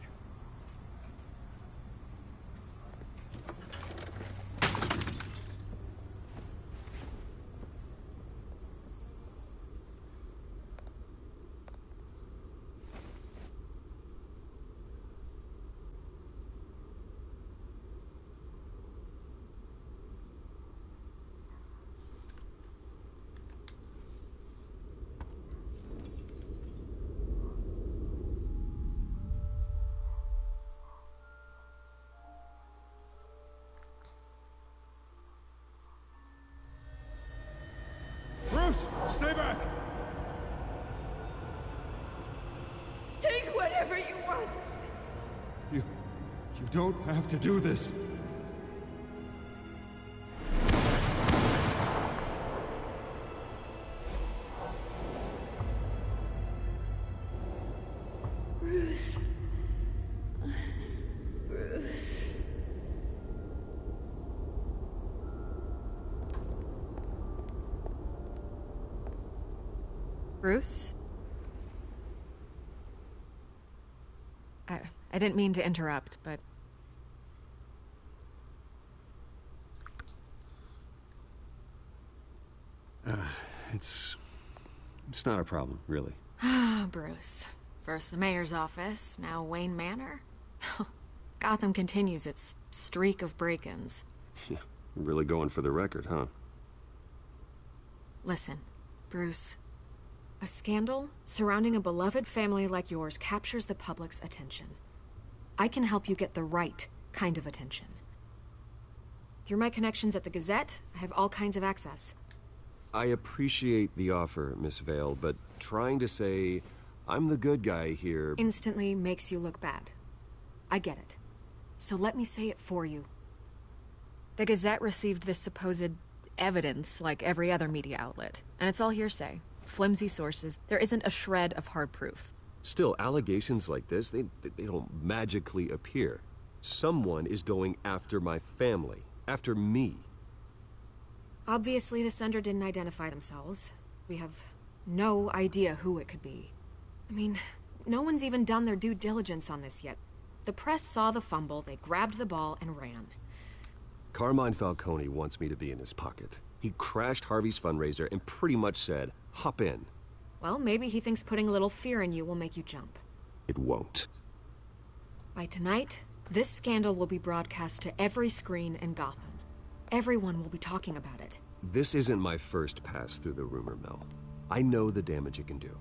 F: Bruce, stay back!
L: Take whatever you want.
F: You don't have to do this.
L: Bruce. Bruce.
M: Bruce? I didn't mean to interrupt, but...
H: It's not a problem, really.
M: Ah, Bruce. First the mayor's office, now Wayne Manor. Gotham continues its streak of break-ins.
H: Yeah, really going for the record, huh?
M: Listen, Bruce. A scandal surrounding a beloved family like yours captures the public's attention. I can help you get the right kind of attention. Through my connections at the Gazette, I have all kinds of access.
H: I appreciate the offer, Miss Vale, but trying to say I'm the good guy here
M: Instantly makes you look bad. I get it. So let me say it for you. The Gazette received this supposed evidence like every other media outlet, and it's all hearsay. Flimsy sources. There isn't a shred of hard proof.
H: Still, allegations like this, they don't magically appear. Someone is going after my family, after me.
M: Obviously, the sender didn't identify themselves. We have no idea who it could be. I mean, no one's even done their due diligence on this yet. The press saw the fumble, they grabbed the ball and ran.
H: Carmine Falcone wants me to be in his pocket. He crashed Harvey's fundraiser and pretty much said, hop in.
M: Well, maybe he thinks putting a little fear in you will make you jump.
H: It won't.
M: By tonight, this scandal will be broadcast to every screen in Gotham. Everyone will be talking about it.
H: This isn't my first pass through the rumor mill. I know the damage it can do.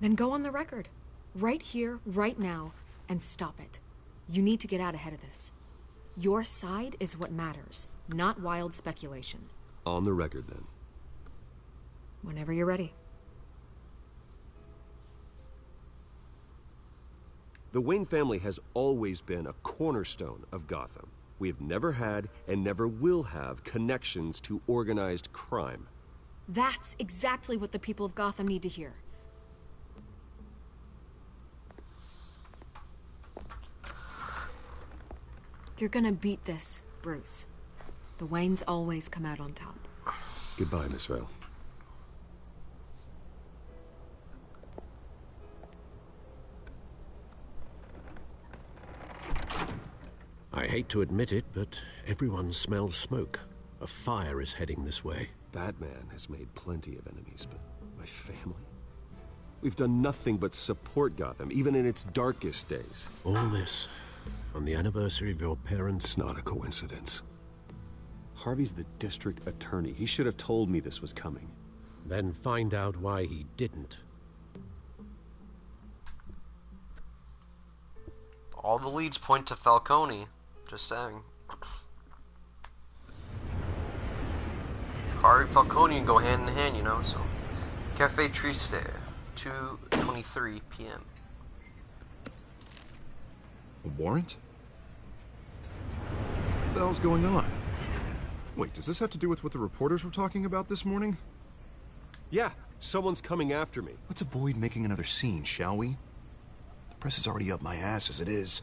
M: Then go on the record. Right here, right now, and stop it. You need to get out ahead of this. Your side is what matters, not wild speculation.
H: On the record, then.
M: Whenever you're ready.
H: The Wayne family has always been a cornerstone of Gotham. We have never had and never will have connections to organized crime.
M: That's exactly what the people of Gotham need to hear. You're gonna beat this, Bruce. The Waynes always come out on top.
H: Goodbye, Miss Vale.
G: I hate to admit it, but everyone smells smoke. A fire is heading this way.
H: Batman has made plenty of enemies, but my family? We've done nothing but support Gotham, even in its darkest days.
G: All this on the anniversary of your parents'...
H: It's not a coincidence. Harvey's the district attorney. He should have told me this was coming.
G: Then find out why he didn't.
A: All the leads point to Falcone. Just saying. Harvey Falcone go hand in hand, you know, so. Cafe Triste, 2:23 p.m.
J: A warrant? What the hell's going on? Wait, does this have to do with what the reporters were talking about this morning?
H: Yeah, someone's coming after me.
J: Let's avoid making another scene, shall we? The press is already up my ass as it is.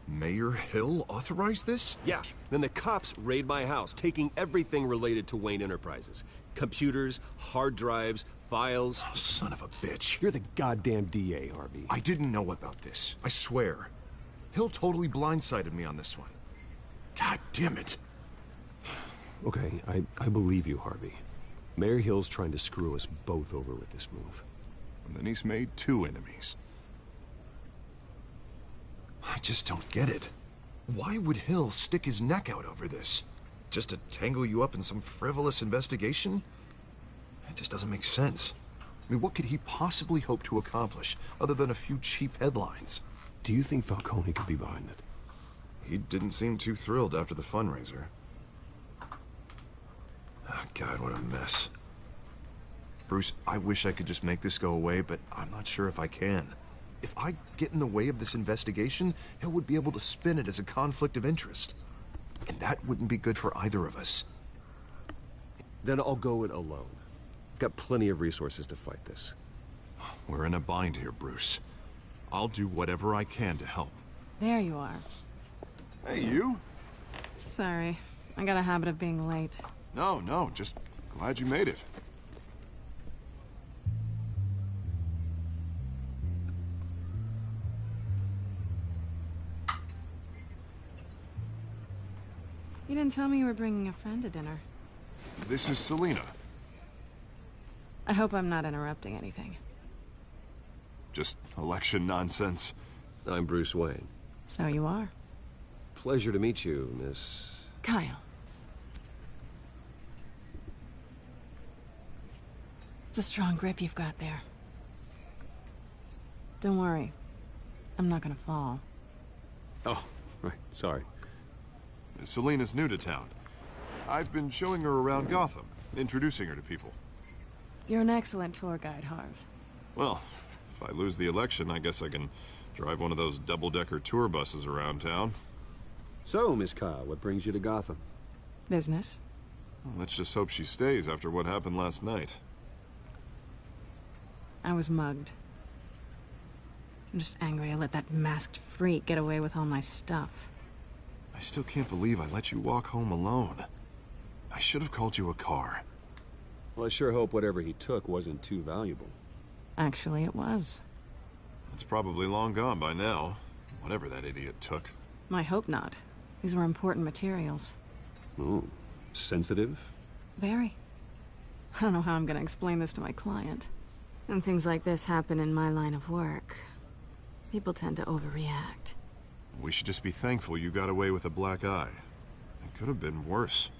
J: Mayor Hill authorized this?
H: Yeah, then the cops raid my house, taking everything related to Wayne Enterprises. Computers, hard drives, files.
J: Oh, son of a bitch.
H: You're the goddamn DA, Harvey.
J: I didn't know about this. I swear. Hill totally blindsided me on this one. God damn it.
H: Okay, I believe you, Harvey. Mayor Hill's trying to screw us both over with this move.
J: And then he's made two enemies. I just don't get it. Why would Hill stick his neck out over this? Just to tangle you up in some frivolous investigation? It just doesn't make sense. I mean, what could he possibly hope to accomplish other than a few cheap headlines?
H: Do you think Falcone could be behind it?
J: He didn't seem too thrilled after the fundraiser. Oh, God, what a mess. Bruce, I wish I could just make this go away, but I'm not sure if I can. If I get in the way of this investigation, Hill would be able to spin it as a conflict of interest. And that wouldn't be good for either of us.
H: Then I'll go it alone. I've got plenty of resources to fight this.
J: We're in a bind here, Bruce. I'll do whatever I can to help.
I: There you are.
J: Hey, you?
I: Sorry. I got a habit of being late.
J: No, just glad you made it.
I: You didn't tell me you were bringing a friend to dinner.
J: This is Selina.
I: I hope I'm not interrupting anything.
J: Just election nonsense.
H: I'm Bruce Wayne.
I: So you are.
H: Pleasure to meet you, Miss...
I: Kyle. It's a strong grip you've got there. Don't worry. I'm not gonna fall.
H: Oh, Right, sorry.
J: Selena's new to town. I've been showing her around Gotham, introducing her to people.
I: You're an excellent tour guide, Harv.
J: Well, if I lose the election, I guess I can drive one of those double-decker tour buses around town.
H: So, Miss Kyle, what brings you to Gotham?
I: Business.
J: Well, let's just hope she stays after what happened last night.
I: I was mugged. I'm just angry I let that masked freak get away with all my stuff.
J: I still can't believe I let you walk home alone. I should have called you a car.
H: Well, I sure hope whatever he took wasn't too valuable.
I: Actually, it was.
J: It's probably long gone by now, whatever that idiot took.
I: I hope not. These were important materials.
H: Ooh, sensitive?
I: Very. I don't know how I'm gonna explain this to my client. And things like this happen in my line of work. People tend to overreact.
J: We should just be thankful you got away with a black eye. It could have been worse.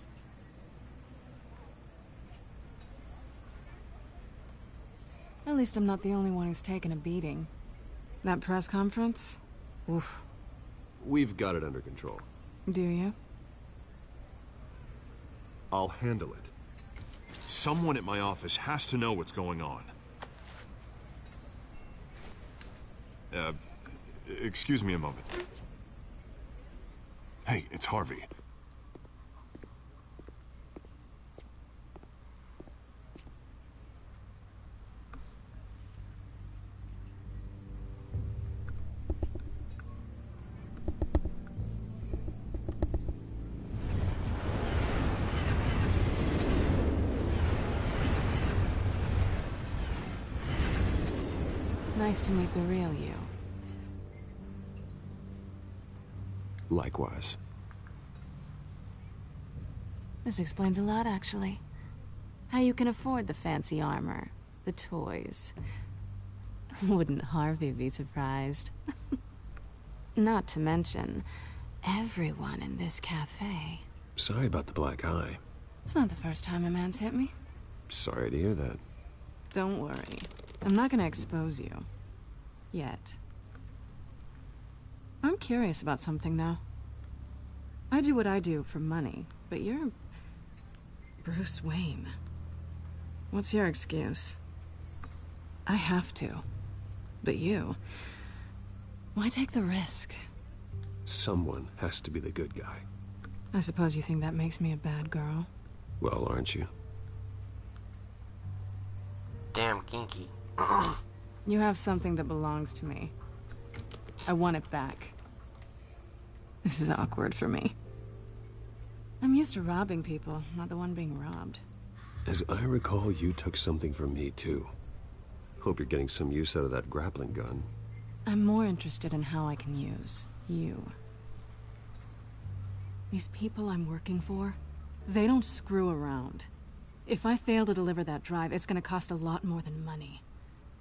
I: At least I'm not the only one who's taken a beating. That press conference? Oof.
H: We've got it under control.
I: Do you?
J: I'll handle it. Someone at my office has to know what's going on. Excuse me a moment. Hey, it's Harvey.
I: Nice to meet the real you.
H: Likewise.
I: This explains a lot, actually. How you can afford the fancy armor, the toys. Wouldn't Harvey be surprised? Not to mention, everyone in this cafe.
H: Sorry about the black eye.
I: It's not the first time a man's hit me.
H: Sorry to hear that.
I: Don't worry. I'm not gonna expose you. Yet. I'm curious about something, though. I do what I do for money, but you're... Bruce Wayne. What's your excuse? I have to. But you... Why take the risk?
H: Someone has to be the good guy.
I: I suppose you think that makes me a bad girl?
H: Well, aren't you?
A: Damn kinky.
I: You have something that belongs to me. I want it back. This is awkward for me. I'm used to robbing people, not the one being robbed.
H: As I recall, you took something from me, too. Hope you're getting some use out of that grappling gun.
I: I'm more interested in how I can use you. These people I'm working for, they don't screw around. If I fail to deliver that drive, it's gonna cost a lot more than money.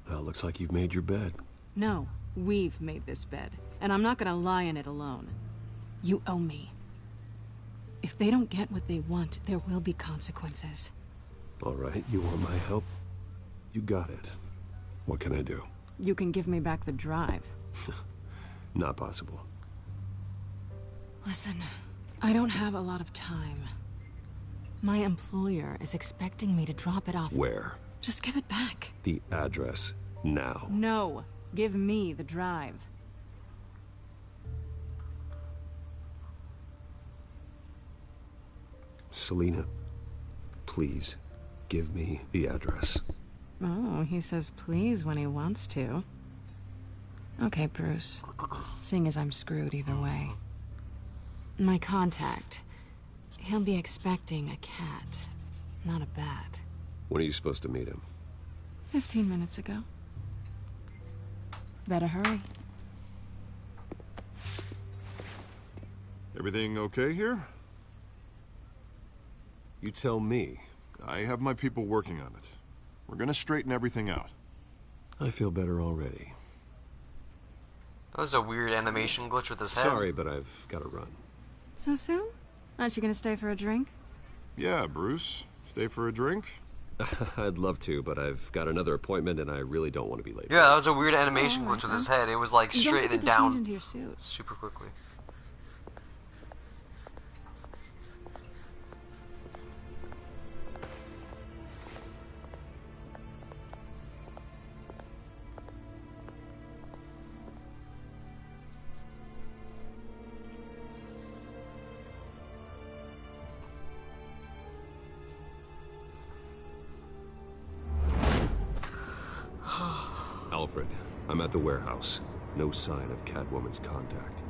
H: Well, looks like you've made your bed.
I: No, we've made this bed, and I'm not gonna lie in it alone. You owe me. If they don't get what they want, there will be consequences.
H: All right, you want my help? You got it. What can I do?
I: You can give me back the drive.
H: Not possible.
I: Listen, I don't have a lot of time. My employer is expecting me to drop it off.
H: Where?
I: Just give it back.
H: The address, now.
I: No, give me the drive.
H: Selina, please, give me the address.
I: Oh, he says please when he wants to. Okay, Bruce. Seeing as I'm screwed either way. My contact. He'll be expecting a cat, not a bat.
H: When are you supposed to meet him?
I: 15 minutes ago. Better hurry.
J: Everything okay here?
H: You tell me.
J: I have my people working on it. We're gonna straighten everything out.
H: I feel better already.
A: That was a weird animation glitch with his head.
H: Sorry, but I've got to run.
I: So soon? Aren't you gonna stay for a drink?
J: Yeah, Bruce. Stay for a drink?
H: I'd love to, but I've got another appointment and I really don't want to be late.
A: Yeah, that was a weird animation glitch with his head. It was like straight and down
I: into your suit.
A: super quickly.
H: Alfred. I'm at the warehouse. No sign of Catwoman's contact.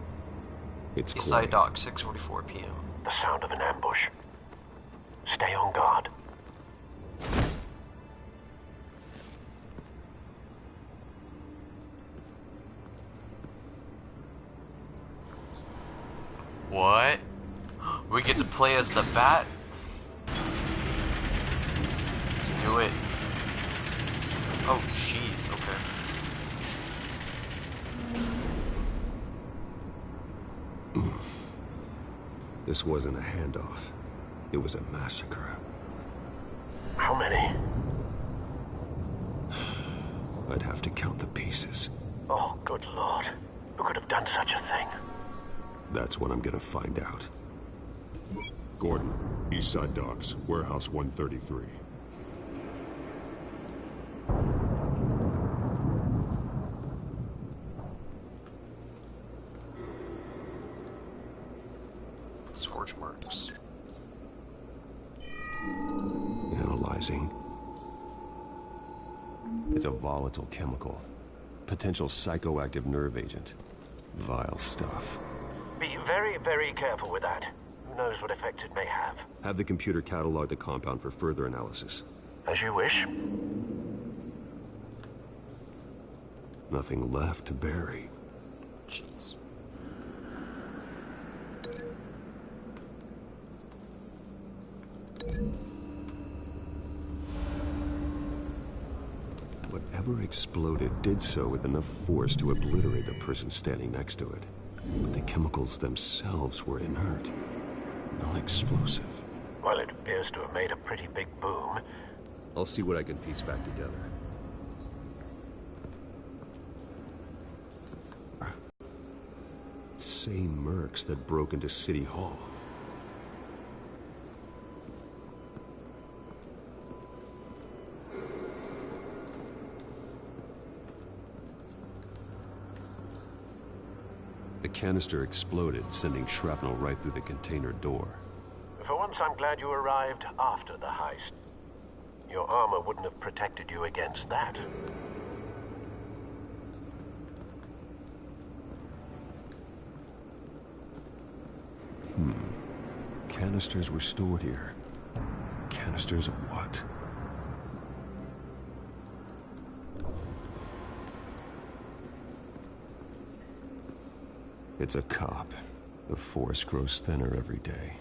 H: It's
A: East
H: quiet.
A: Side Dock, 6:44 p.m.
D: The sound of an ambush. Stay on guard.
A: What? We get to play as the Bat? Let's do it. Oh, jeez. Okay.
H: This wasn't a handoff. It was a massacre.
D: How many?
H: I'd have to count the pieces.
D: Oh, good lord. Who could have done such a thing?
H: That's what I'm gonna find out.
T: Gordon, East Side Docks, Warehouse 133.
A: Scorch marks.
H: Analyzing. It's a volatile chemical. Potential psychoactive nerve agent. Vile stuff.
D: Be very, very careful with that. Who knows what effect it may have.
H: Have the computer catalog the compound for further analysis.
D: As you wish.
H: Nothing left to bury.
A: Jeez.
H: Whatever exploded did so with enough force to obliterate the person standing next to it. But the chemicals themselves were inert, non-explosive.
D: Well, it appears to have made a pretty big boom.
H: I'll see what I can piece back together. Same mercs that broke into City Hall. The canister exploded, sending shrapnel right through the container door.
D: For once, I'm glad you arrived after the heist. Your armor wouldn't have protected you against that.
H: Canisters were stored here. Canisters of what? It's a cop. The force grows thinner every day.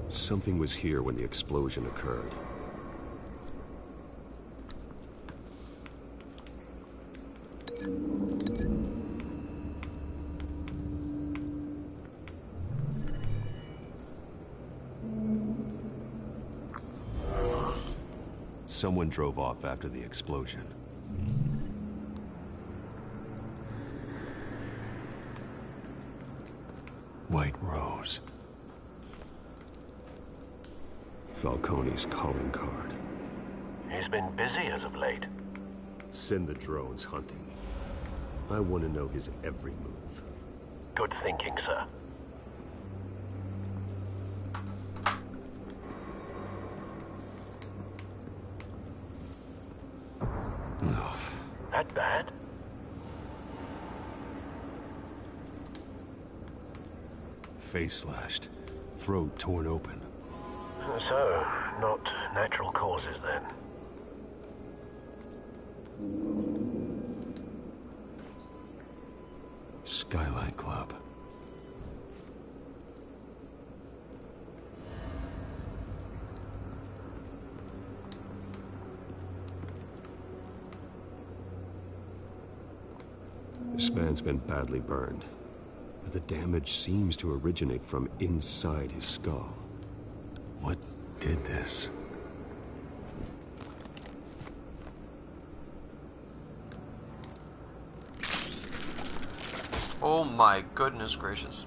H: Something was here when the explosion occurred. Someone drove off after the explosion. White Rose. Falcone's calling card.
D: He's been busy as of late.
H: Send the drones hunting. I want to know his every move.
D: Good thinking, sir.
H: No.
D: That bad?
H: Face slashed. Throat torn open.
D: So, not natural causes then.
H: Skyline Club. This man's been badly burned, but the damage seems to originate from inside his skull. What did this?
A: Oh my goodness gracious.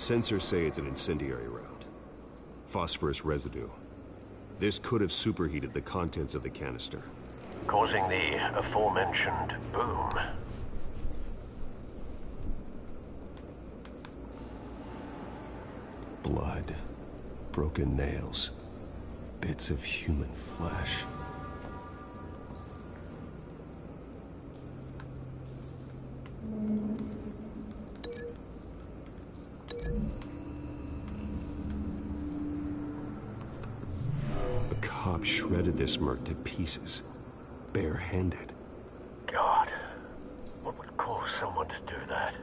H: Sensors say it's an incendiary round. Phosphorus residue. This could have superheated the contents of the canister,
D: causing the aforementioned boom.
H: Blood, broken nails, bits of human flesh. A cop shredded this merc to pieces, barehanded.
D: God, what would cause someone to do that?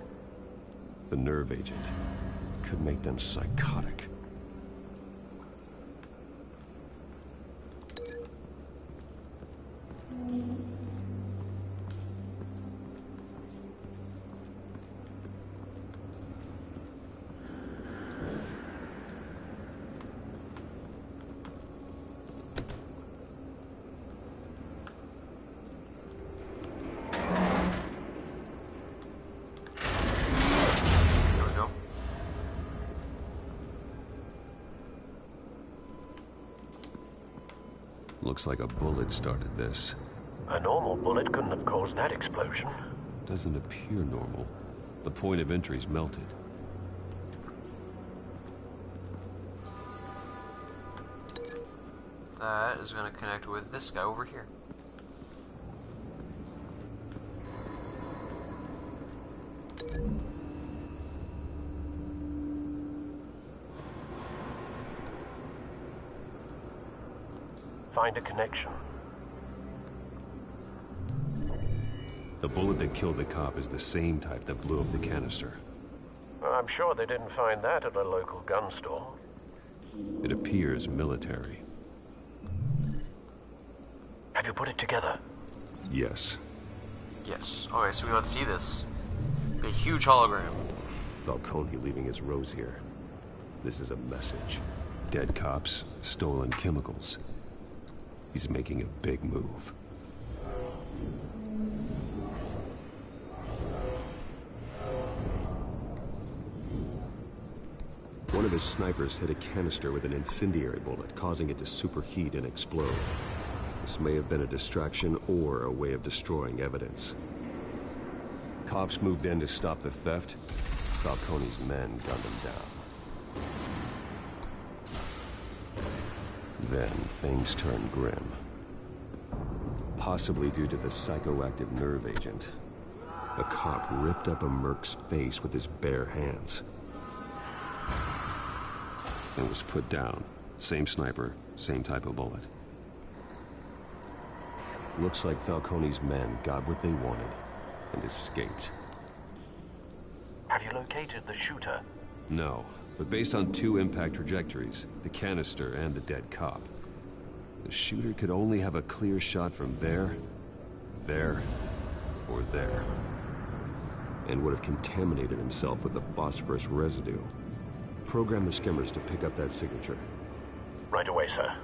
H: The nerve agent could make them psychotic. Looks like a bullet started this.
D: A normal bullet couldn't have caused that explosion.
H: Doesn't appear normal. The point of entry's melted.
A: That is going to connect with this guy over here.
D: Find a connection.
H: The bullet that killed the cop is the same type that blew up the canister.
D: I'm sure they didn't find that at a local gun store.
H: It appears military.
D: Have you put it together?
H: Yes.
A: Yes. Okay, so let's see this. A huge hologram.
H: Falcone leaving his rose here. This is a message. Dead cops, stolen chemicals. He's making a big move. One of his snipers hit a canister with an incendiary bullet, causing it to superheat and explode. This may have been a distraction or a way of destroying evidence. Cops moved in to stop the theft. Falcone's men gunned him down. Then things turned grim. Possibly due to the psychoactive nerve agent. A cop ripped up a merc's face with his bare hands. And was put down. Same sniper, same type of bullet. Looks like Falcone's men got what they wanted and escaped.
D: Have you located the shooter?
H: No, but based on two impact trajectories, the canister and the dead cop, the shooter could only have a clear shot from there, or there. And would have contaminated himself with the phosphorus residue. Program the skimmers to pick up that signature.
D: Right away, sir.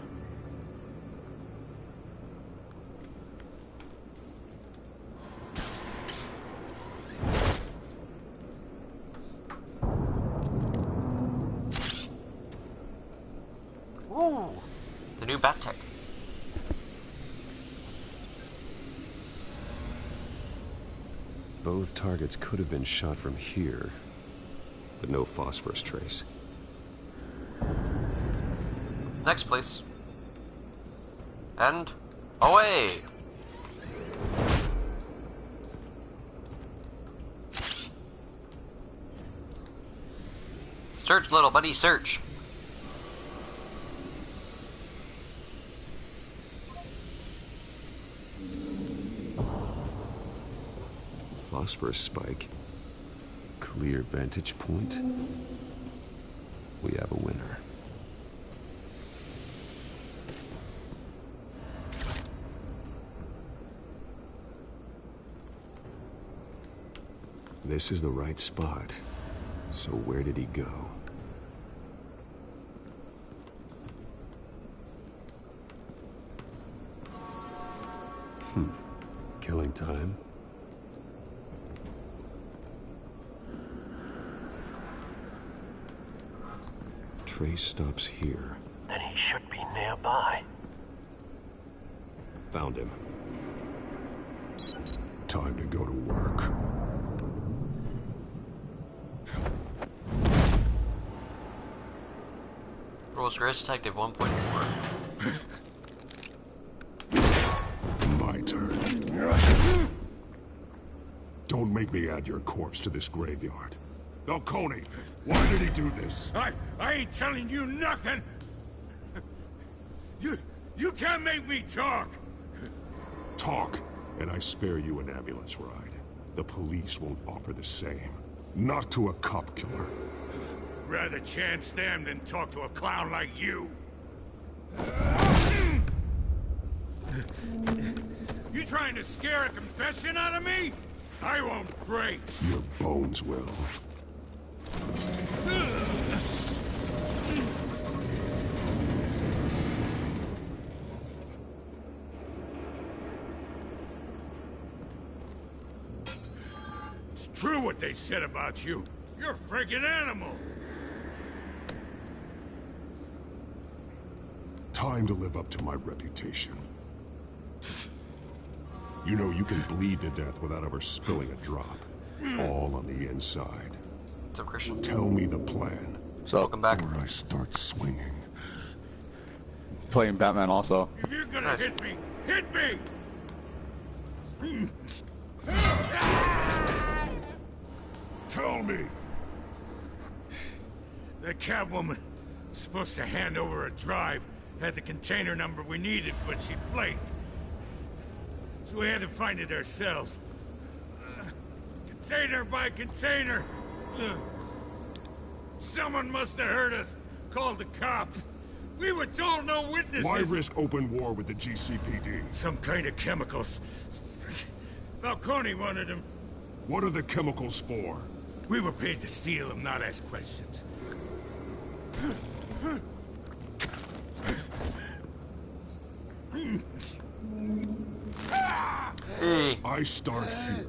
A: Ooh, the new bat tech.
H: Both targets could have been shot from here, but no phosphorus trace.
A: Next, please. And away! Search, little buddy, search.
H: Phosphorus spike. Clear vantage point. We have a winner. This is the right spot. So where did he go? Killing time. trace stops here.
U: Then he should be nearby.
H: Found him.
T: Time to go to work.
A: Rolls Grace Detective 1.4.
T: My turn. Don't make me add your corpse to this graveyard. Falcone, why did he do this?
E: I ain't telling you nothing! You can't make me talk!
T: Talk, and I spare you an ambulance ride. The police won't offer the same. Not to a cop killer.
E: Rather chance them than talk to a clown like you. You trying to scare a confession out of me? I won't break.
T: Your bones will.
E: It's true what they said about you. You're a friggin' animal.
T: Time to live up to my reputation. You know you can bleed to death without ever spilling a drop. All on the inside.
A: What's up, Christian?
T: Tell me the plan.
B: So,
A: welcome back.
T: Or I start swinging.
B: Playing Batman also.
E: If you're gonna hit me, hit me!
T: Tell me!
E: The Catwoman was supposed to hand over a drive, had the container number we needed, but she flaked. So we had to find it ourselves. Container by container. Someone must have heard us, called the cops. We were told no witnesses.
T: Why risk open war with the GCPD?
E: Some kind of chemicals. Falcone wanted them.
T: What are the chemicals for?
E: We were paid to steal them, not ask questions.
T: I start here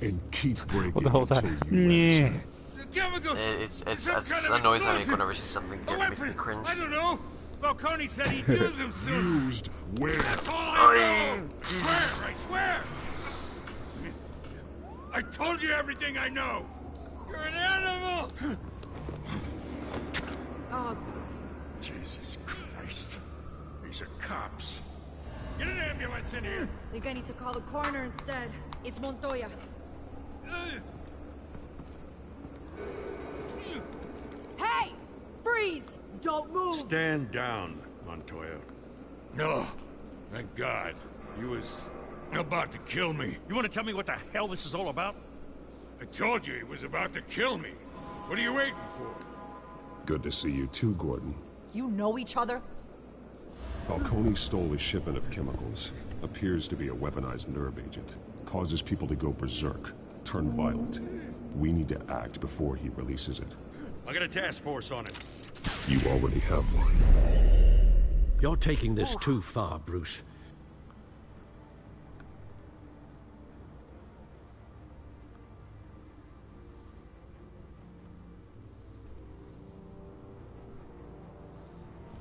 T: and keep breaking.
B: What the hell is that?
T: Yeah.
E: The chemicals.
A: It's a noise I make whenever I see something
E: A
A: that makes me
E: weapon.
A: cringe.
E: I don't know. Falcone said he'd use them soon.
T: Used where?
E: That's all I know. Swear, I swear. I told you everything I know. You're an animal.
S: Oh,
J: Jesus Christ. These are cops.
E: Get an ambulance in here.
S: think I need to call the coroner instead. It's Montoya. Hey! Freeze! Don't move!
N: Stand down, Montoya.
E: No. Thank God. He was about to kill me.
N: You want to tell me what the hell this is all about?
E: I told you he was about to kill me. What are you waiting for?
T: Good to see you too, Gordon.
S: You know each other?
T: Falcone stole a shipment of chemicals. Appears to be a weaponized nerve agent. Causes people to go berserk, turn violent. We need to act before he releases it.
N: I got a task force on it.
T: You already have one.
G: You're taking this too far, Bruce.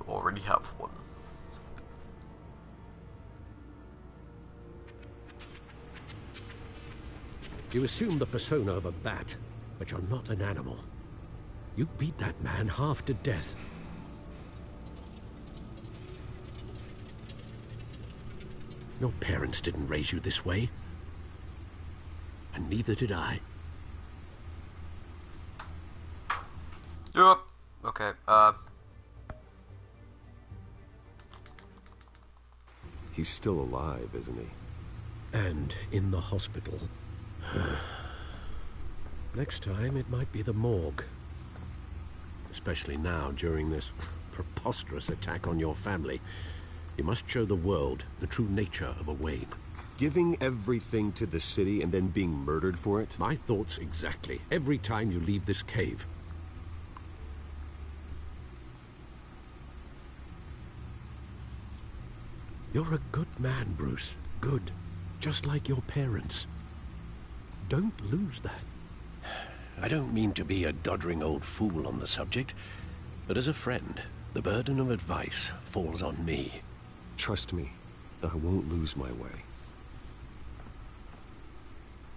A: Already have one.
G: You assume the persona of a bat, but you're not an animal. You beat that man half to death. Your parents didn't raise you this way. And neither did I.
A: Yep. Okay,
H: He's still alive, isn't he?
G: And in the hospital. Next time, it might be the morgue. Especially now, during this preposterous attack on your family. You must show the world the true nature of a Wayne.
H: Giving everything to the city and then being murdered for it?
G: My thoughts exactly. Every time you leave this cave. You're a good man, Bruce. Good. Just like your parents. Don't lose that.
U: I don't mean to be a doddering old fool on the subject,
G: But as a friend, the burden of advice falls on me.
H: Trust me, I won't lose my way.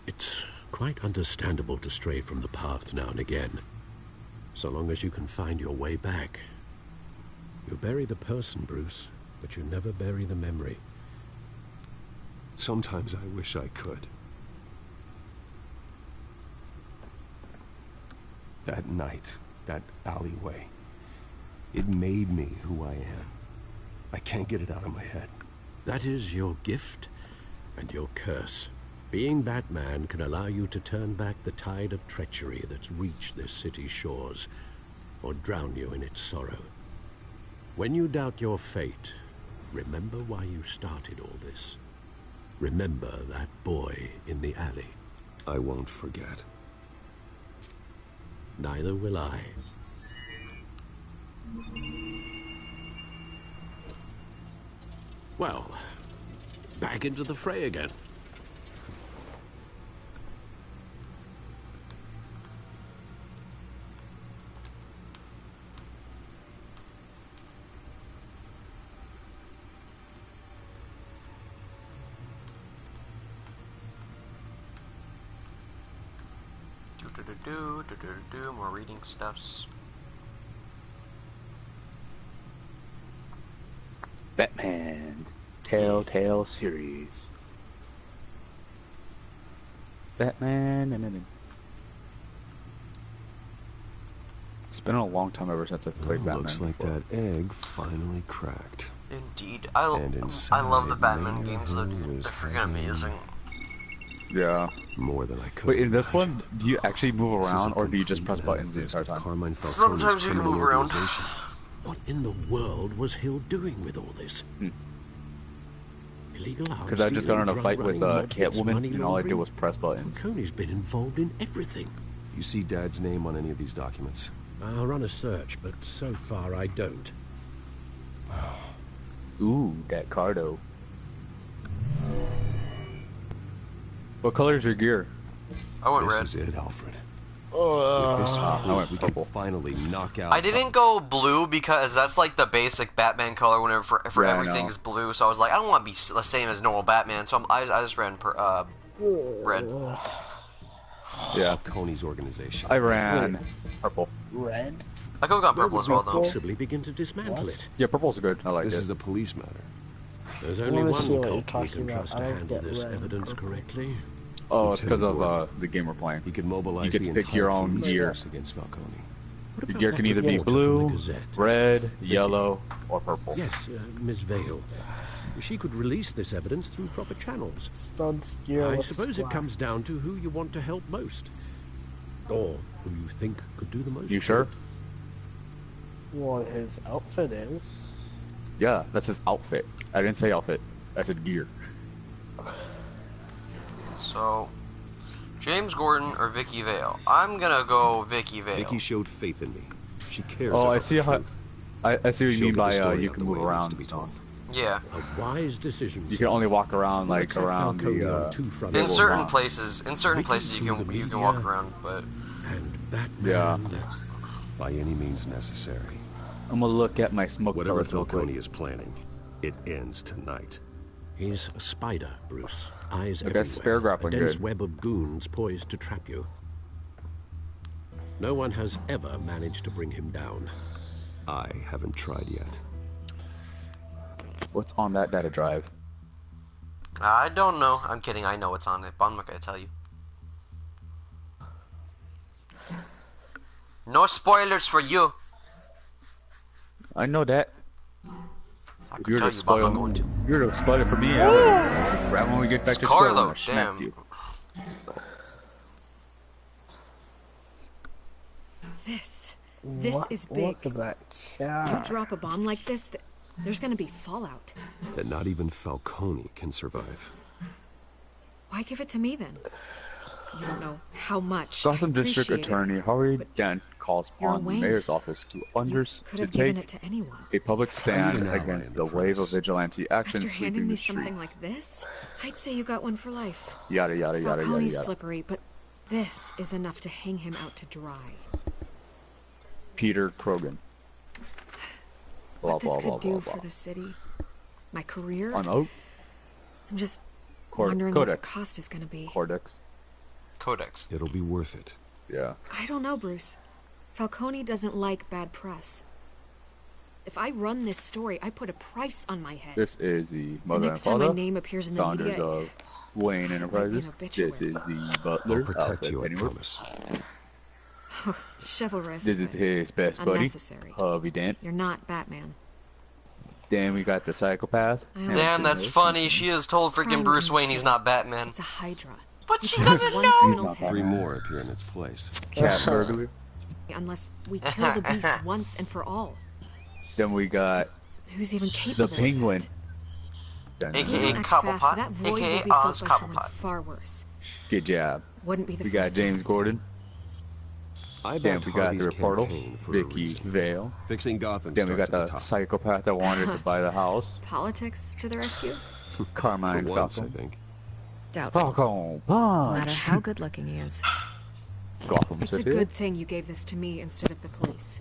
G: It's quite understandable to stray from the path now and again, so long as you can find your way back. You bury the person, Bruce, but you never bury the memory.
H: Sometimes I wish I could. That night, that alleyway, it made me who I am. I can't get it out of my head.
G: That is your gift and your curse. Being Batman can allow you to turn back the tide of treachery that's reached this city's shores, or drown you in its sorrow. When you doubt your fate, remember why you started all this. Remember that boy in the alley.
H: I won't forget.
G: Neither will I. Well, back into the fray again.
A: More reading stuffs.
B: Batman Telltale series. Batman. It's been a long time ever since I've played Batman.
H: Looks like
B: before.
H: that egg finally cracked.
A: Indeed. I love the Batman games. They're freaking amazing.
B: Yeah.
H: More than I could.
B: Wait, in this one, do you actually move around, or do you just press buttons the entire time?
A: Sometimes you can move around.
G: What in the world was Hill doing with all this? Illegal arms.
B: Because I just got in a fight with Catwoman, and all I did
G: laundering.
B: was press buttons.
G: Falcone's been involved in everything.
H: You see Dad's name on any of these documents?
G: I'll run a search, but so far I don't.
B: Ooh, that Cardo. What color is your gear?
A: I went red.
H: This is it, Alfred.
B: With
H: this
B: I
H: group,
B: went
H: we
B: purple.
H: can finally knock out.
A: I didn't go blue because that's like the basic Batman color whenever for
B: Yeah, I
A: everything
B: know.
A: is blue. So I was like, I don't want to be the same as normal Batman. So I just ran red.
B: Yeah.
H: Coney's organization.
B: I ran purple.
C: Red?
A: I could have gone purple as well though.
G: Possibly begin to dismantle it.
B: Yeah, purple's good. I like
H: This
B: it.
H: is a police matter.
G: There's
C: I
G: only
C: wanna
G: one
C: see what you're
G: cop we
C: talking
G: can
C: about.
G: trust
C: I
G: to
C: don't
G: handle
C: get
G: this
C: red and
G: evidence
C: purple.
G: correctly.
B: Oh, it's because
H: Lieutenant
B: of
H: Gordon.
B: the game we're playing.
H: He could mobilize
B: You get to
H: the
B: pick your
H: entire
B: own
H: police
B: gear.
H: force against Falcone.
G: What
B: Your
G: about
B: gear
G: that
B: can either be
G: reporter from the
B: blue,
G: Gazette?
B: red, yellow, or purple.
G: Yes, Miss Vale. She could release this evidence through proper channels.
C: Studs gear
G: I
C: looks
G: suppose it
C: black.
G: comes down to who you want to help most. Or who you think could do the most.
B: You sure?
C: What his outfit is.
B: Yeah, that's his outfit. I didn't say outfit. I said gear.
A: So, James Gordon or Vicky Vale? I'm gonna go Vicky Vale.
H: Vicky showed faith in me. She cares.
B: Oh,
H: about
B: I
H: the
B: see how.
H: truth.
B: I see what you
H: She'll
B: mean
H: get the
B: by
H: story
B: you
H: out
B: can
H: the
B: move
H: way it needs
B: around.
H: to be told.
A: Yeah.
G: A wise decision.
B: You can only walk around
G: We'll
B: like
G: attack
B: around
G: Falcone
B: the.
G: on two fronts.
A: In
B: little
A: certain
B: rock.
A: places, you can walk around, but
G: And Batman.
B: Yeah.
H: By any means necessary.
B: I'm gonna look at my smoke
H: Whatever
B: pellets real quick.
H: Falcone is planning, it ends tonight.
G: He's a spider, Bruce. Eyes
B: Like
G: everywhere.
B: that spare grappling
G: a dense
B: good.
G: web of goons poised to trap you. No one has ever managed to bring him down.
H: I haven't tried yet.
B: What's on that data drive?
A: I don't know. I'm kidding. I know what's on it, but I'm not gonna tell you. No spoilers for you.
B: I know that.
A: I
B: If
A: could
B: you're
A: tell
B: to
A: you, but I'm not
B: spoil,
A: going to.
B: you're to spoil it for me. Right when we get back to school, I'm
A: Scarlo,
B: gonna smack
A: damn.
B: you.
M: This
C: What-
M: is big.
C: Look at that
M: You
C: cat.
M: drop a bomb like this, there's gonna be fallout.
H: That not even Falcone can survive.
M: Why give it to me then? You don't know how much.
B: Gotham
M: I
B: District
M: appreciate it.
B: Attorney Harvey Dent calls
M: you're
B: upon the
M: Wayne.
B: mayor's office to
M: Could have given
B: take
M: it to anyone.
B: a public stand
H: Even now I
B: against
H: am
B: the wave of
H: impressed.
B: vigilante action
M: After handing
B: sweeping
M: me
B: the
M: something
B: streets.
M: like this, I'd say you got one for life.
B: Yada yada yada yada
M: Falcone's
B: yada.
M: slippery, but this is enough to hang him out to dry.
B: Peter Krogan. Blah,
M: what this
B: blah, blah,
M: could
B: blah,
M: do
B: blah.
M: for the city, my career.
B: I know.
M: I'm just wondering what the
B: Codex.
M: cost is going to be.
B: Codex.
A: Codex.
H: It'll be worth it.
B: Yeah.
M: I don't know, Bruce. Falcone doesn't like bad press. If I run this story, I put a price on my head.
B: This is the mother
M: next
B: and
M: time
B: father,
M: my name appears in the
B: founders
M: media,
B: of Wayne Enterprises. This is the butler.
H: I'll protect
B: Alfred
H: you, I
B: Pennyworth.
H: promise.
M: Chivalrous.
B: This is his best buddy,
M: unnecessary.
B: Harvey Dent.
M: You're not Batman.
B: Then we got the psychopath.
A: Damn, that's funny. She has told freaking Bruce Wayne he's not Batman.
M: It's a Hydra.
A: But she
M: Because
A: doesn't
M: one
A: know.
M: criminal's head.
H: 3 more appear in its place.
B: Cat burglar.
M: Unless we kill the beast once and for all.
B: Then we got
M: Who's even capable
B: the Penguin.
A: AKA
M: Act
A: Cobblepot.
M: fast, that void
A: AKA
M: will be filled
A: Oz
M: by someone
A: Cobblepot.
M: far worse.
B: Good job.
M: Wouldn't be the
B: We
M: first
B: got James
M: time.
B: Gordon.
H: I
B: Then
H: backed
B: we got
H: Harvey's
B: the reporter,
H: campaign for a
B: Vicky
H: reason.
B: Vale.
H: Fixing Gotham
B: Then we got
H: starts at
B: the
H: top.
B: psychopath that wanted to buy the house.
M: Politics to the rescue?
B: Carmine
H: For once,
B: Falcone.
H: I think.
M: Doubtful.
B: Falcone
M: No matter
B: punch.
M: how good looking he is.
B: Gotham
M: It's a
B: City.
M: good thing you gave this to me instead of the police.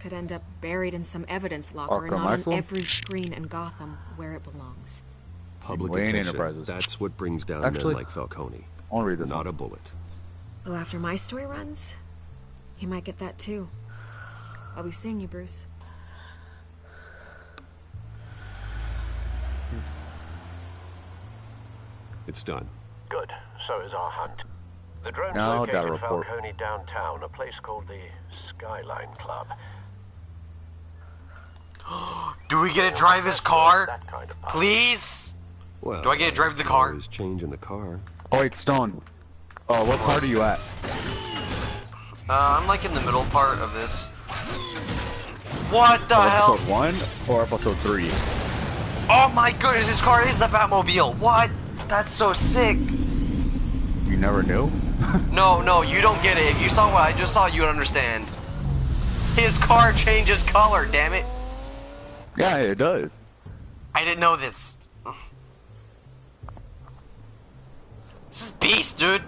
M: Could end up buried in some evidence locker and
B: Arkham
M: not
B: Asylum?
M: on every screen in Gotham where it belongs.
H: Public
B: Wayne
H: attention.
B: Enterprises.
H: That's what brings down
B: Actually,
H: men like Falcone.
B: I'll read this
H: Not
B: one.
H: a bullet.
M: Oh, after my story runs, he might get that too. I'll be seeing you, Bruce.
H: It's done.
G: Good. So is our hunt. The drone's
B: Now that
G: located
B: report.
G: Falcone downtown, a place called the Skyline Club.
A: Do we get to drive his car?
G: That kind of party.
A: Please?
H: Well,
A: Do I get to drive the car?
H: There's change in the car.
B: Oh wait, Stone. Oh, what part are you at?
A: I'm like in the middle part of this. What the
B: Of
A: hell?
B: episode 1 or episode 3?
A: Oh my goodness, his car is the Batmobile. What? That's so sick.
B: You never knew?
A: No, you don't get it. If you saw what I just saw, you would understand. His car changes color, damn it.
B: Yeah, it does.
A: I didn't know this. This is beast, dude.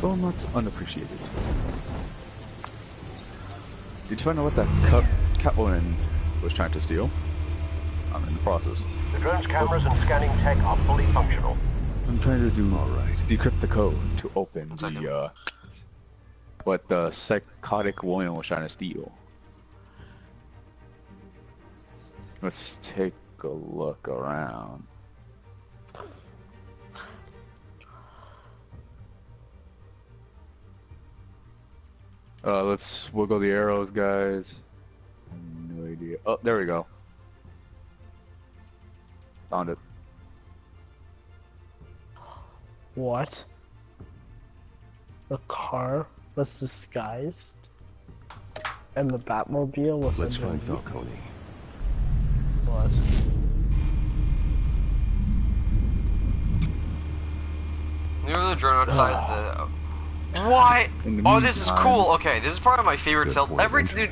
B: Well, not unappreciated. Did you find out what that Catwoman was trying to steal? I'm in the process.
G: The drone's cameras and scanning tech are fully functional.
B: I'm trying to do decrypt the code to open the what the psychotic woman was trying to steal. Let's take a look around. Let's wiggle the arrows, guys. No idea. Oh, there we go. Found it.
C: What? The car was disguised? And the Batmobile was
H: Let's find
C: underneath?
H: Falcone.
C: What?
A: Near the drone outside the... What? Oh, this is cool. Okay, this is part of my favorite Telltale. Dude,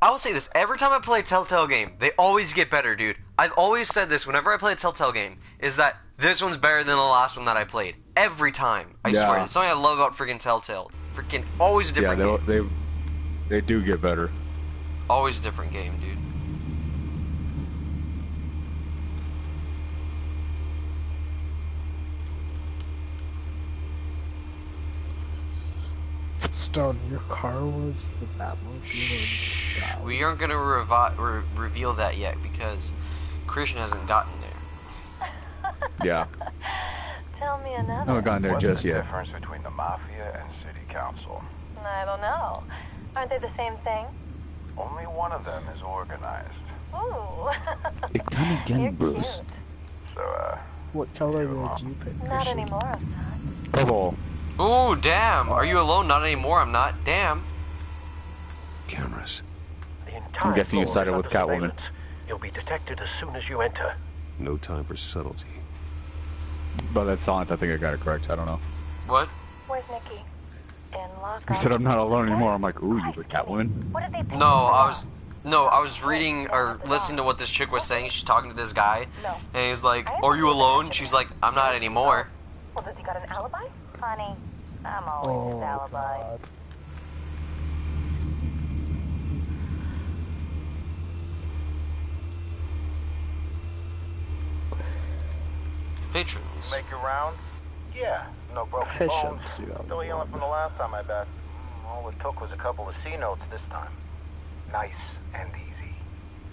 A: I will say this. Every time I play a Telltale game, they always get better, dude. I've always said this whenever I play a Telltale game, is that this one's better than the last one that I played. Every time. I swear. It's something I love about freaking Telltale. Freaking always a different game.
B: They do get better.
A: Always a different game, dude.
C: Stone, your car was the Batmobile.
A: We aren't gonna reveal that yet because Christian hasn't gotten there.
B: Yeah.
K: Tell me another.
B: I haven't gotten there
K: What's
B: just
K: the
B: yet.
K: difference between the Mafia and City Council? I don't know. Aren't they the same thing? Only one of them is organized. Ooh.
B: It kind of again, Bruce.
K: So,
C: What color did you pick?
K: not anymore.
B: Purple.
A: Ooh, damn. Are you alone? Not anymore. I'm not. Damn.
H: Cameras.
B: I'm guessing you
G: floor
B: sided
G: is
B: with
G: under
B: Catwoman.
G: surveillance. You'll be detected as soon as you enter.
H: No time for subtlety.
B: By that silence, I think I got it correct. I don't know.
A: What?
K: Where's Nikki? In lockup.
B: He said I'm not alone anymore. I'm like, ooh, you with Catwoman?
K: What did they pay
A: No, I was... No, I was reading or listening to what this chick was saying. She's talking to this guy, and he's like, "Are you alone?" She's like, "I'm not anymore."
P: Well, does he got an alibi? Honey, I'm always his alibi.
C: God.
A: Patrons.
K: Make your round? Yeah, no broken
C: I
K: bones.
C: shouldn't see that
K: Still healing from the last time, I bet. All it took was a couple of C notes this time. Nice and easy.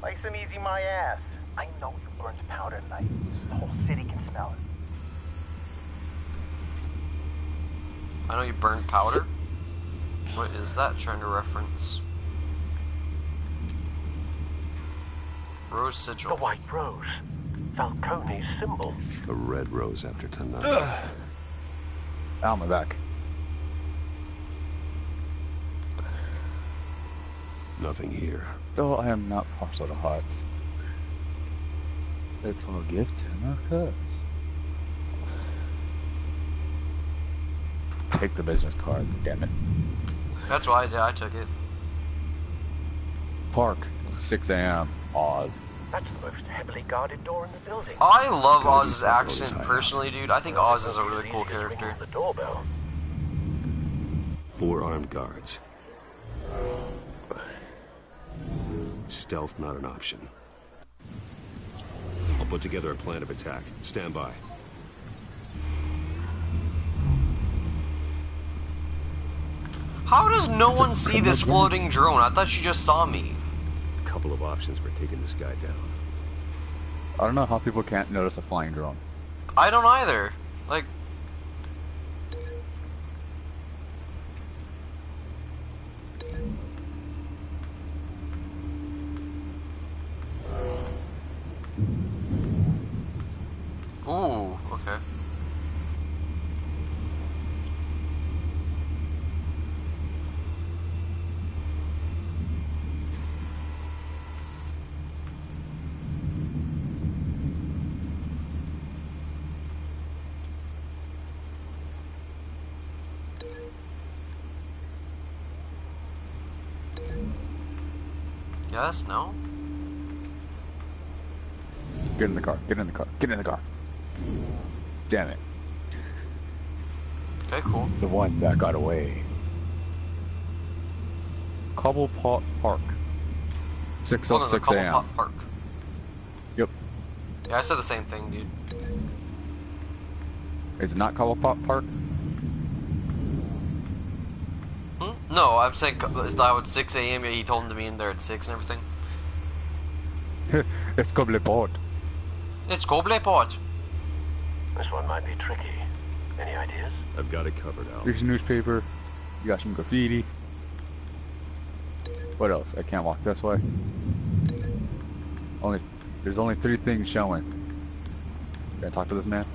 K: Nice and easy, my ass. I know you burned powder tonight. The whole city can smell it.
A: I know you burned powder. What is that trying to reference? Rose sigil.
U: The white rose. Falcone's symbol.
H: A red rose after tonight.
B: Ow, my back.
H: Nothing here.
B: Though I am not partial to hearts. It's all a gift and a curse. Take the business card, damn it.
A: That's why I took it.
B: Park, 6 a.m. Oz.
U: That's the most heavily guarded door in the building.
A: I love Oz's accent personally, dude. I think Oz is a really cool character.
U: The doorbell.
H: 4 armed guards. Stealth not an option. I'll put together a plan of attack. Stand by.
A: How does no one see this floating drone? I thought she just saw me.
H: Couple of options for taking this guy down.
B: I don't know how people can't notice a flying drone.
A: I don't either. Like, ooh, okay. Yes, no?
B: Get in the car, get in the car, get in the car. Damn it.
A: Okay, cool.
B: The one that got away. Cobblepot Park. 6:06 a.m.
A: Cobblepot Park.
B: Yep.
A: Yeah, I said the same thing, dude.
B: Is it not Cobblepot Park?
A: Hmm? No, I'm saying it's not at 6 a.m. He told him to be in there at 6 and everything.
B: It's Cobblepot.
A: It's Cobblepot.
U: This one might be tricky. Any ideas?
H: I've got it covered, Al.
B: Here's a newspaper. You got some graffiti. What else? I can't walk this way. There's only 3 things showing. Can I talk to this man?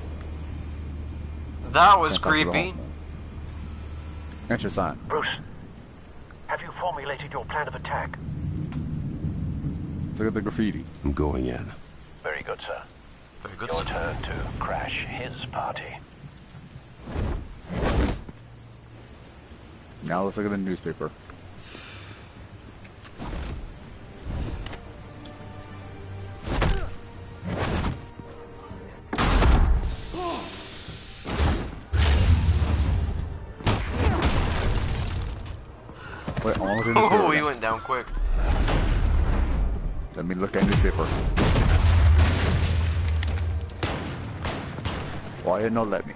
A: That was
B: Can't talk to the
A: creepy.
B: whole- Enter sign.
U: Bruce, have you formulated your plan of attack?
B: Let's look at the graffiti.
H: I'm going in.
U: Very good, sir.
A: Very good,
U: Your
A: sir.
U: turn to crash his party.
B: Now let's look at the newspaper. Wait, I want to look at the
A: Oh,
B: newspaper.
A: he went down quick.
B: Let me look at newspaper. Why you no let me?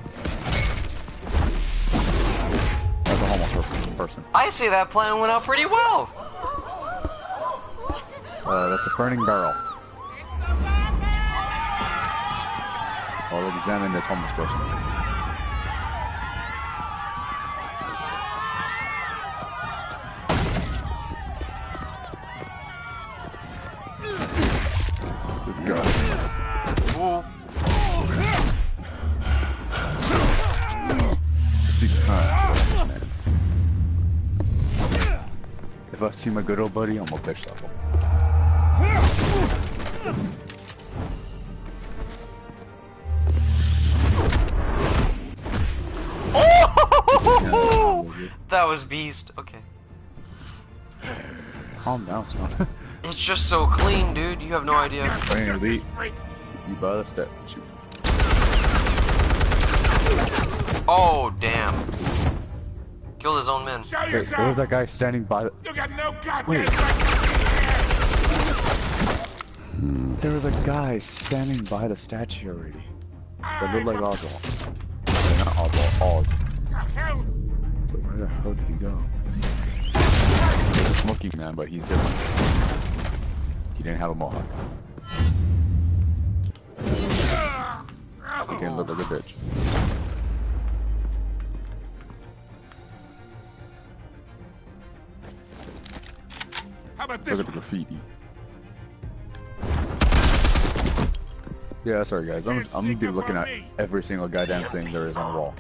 B: That's a homeless person.
A: I say that plan went out pretty well.
B: That's a burning barrel. I'll examine this homeless person. Let's go.
A: Ooh.
B: If I see my good old buddy, I'm gonna bitch slap him.
A: Oh! That was beast. Okay.
B: Calm down, son.
A: It's just so clean, dude. You have no idea.
B: Wayne, elite. You by the step. Shoot.
A: Oh, damn. Killed his own men.
B: Wait, there was that guy standing by the...
N: You got no goddamn
B: Wait. There was a guy standing by the statue already. That looked like Oswald. Not Oswald, Oz. So where the hell did he go? There's a smoking man, but he's different. He didn't have a mohawk. He didn't look like a bitch.
N: How about
B: Let's
N: this?
B: look at the graffiti. Yeah, sorry guys. I'm gonna be looking at every single goddamn thing there is on the wall.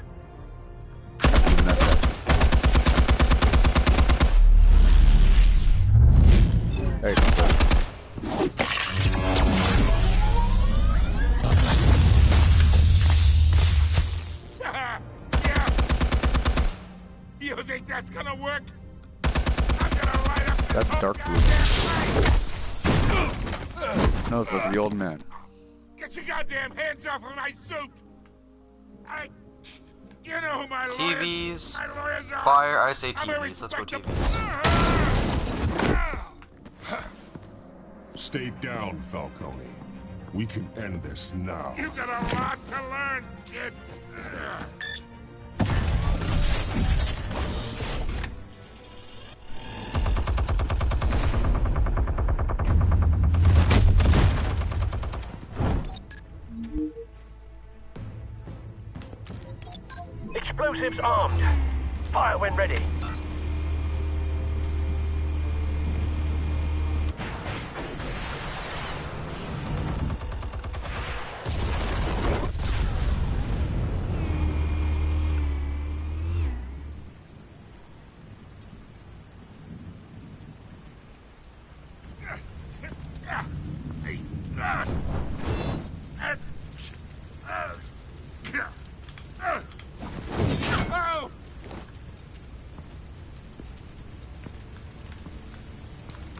B: Even that stuff. Hey,
N: You think that's gonna work? I'm gonna light up
B: that's dark blue. No, it's like the old man.
N: Get your goddamn hands off of my suit! You know who my
A: TVs.
N: my lawyers are.
A: Fire. I say
N: I'm a
A: TVs. Let's go TVs.
T: Stay down, Falcone. We can end this now.
N: You got a lot to learn, kid.
U: Explosives armed. Fire when ready.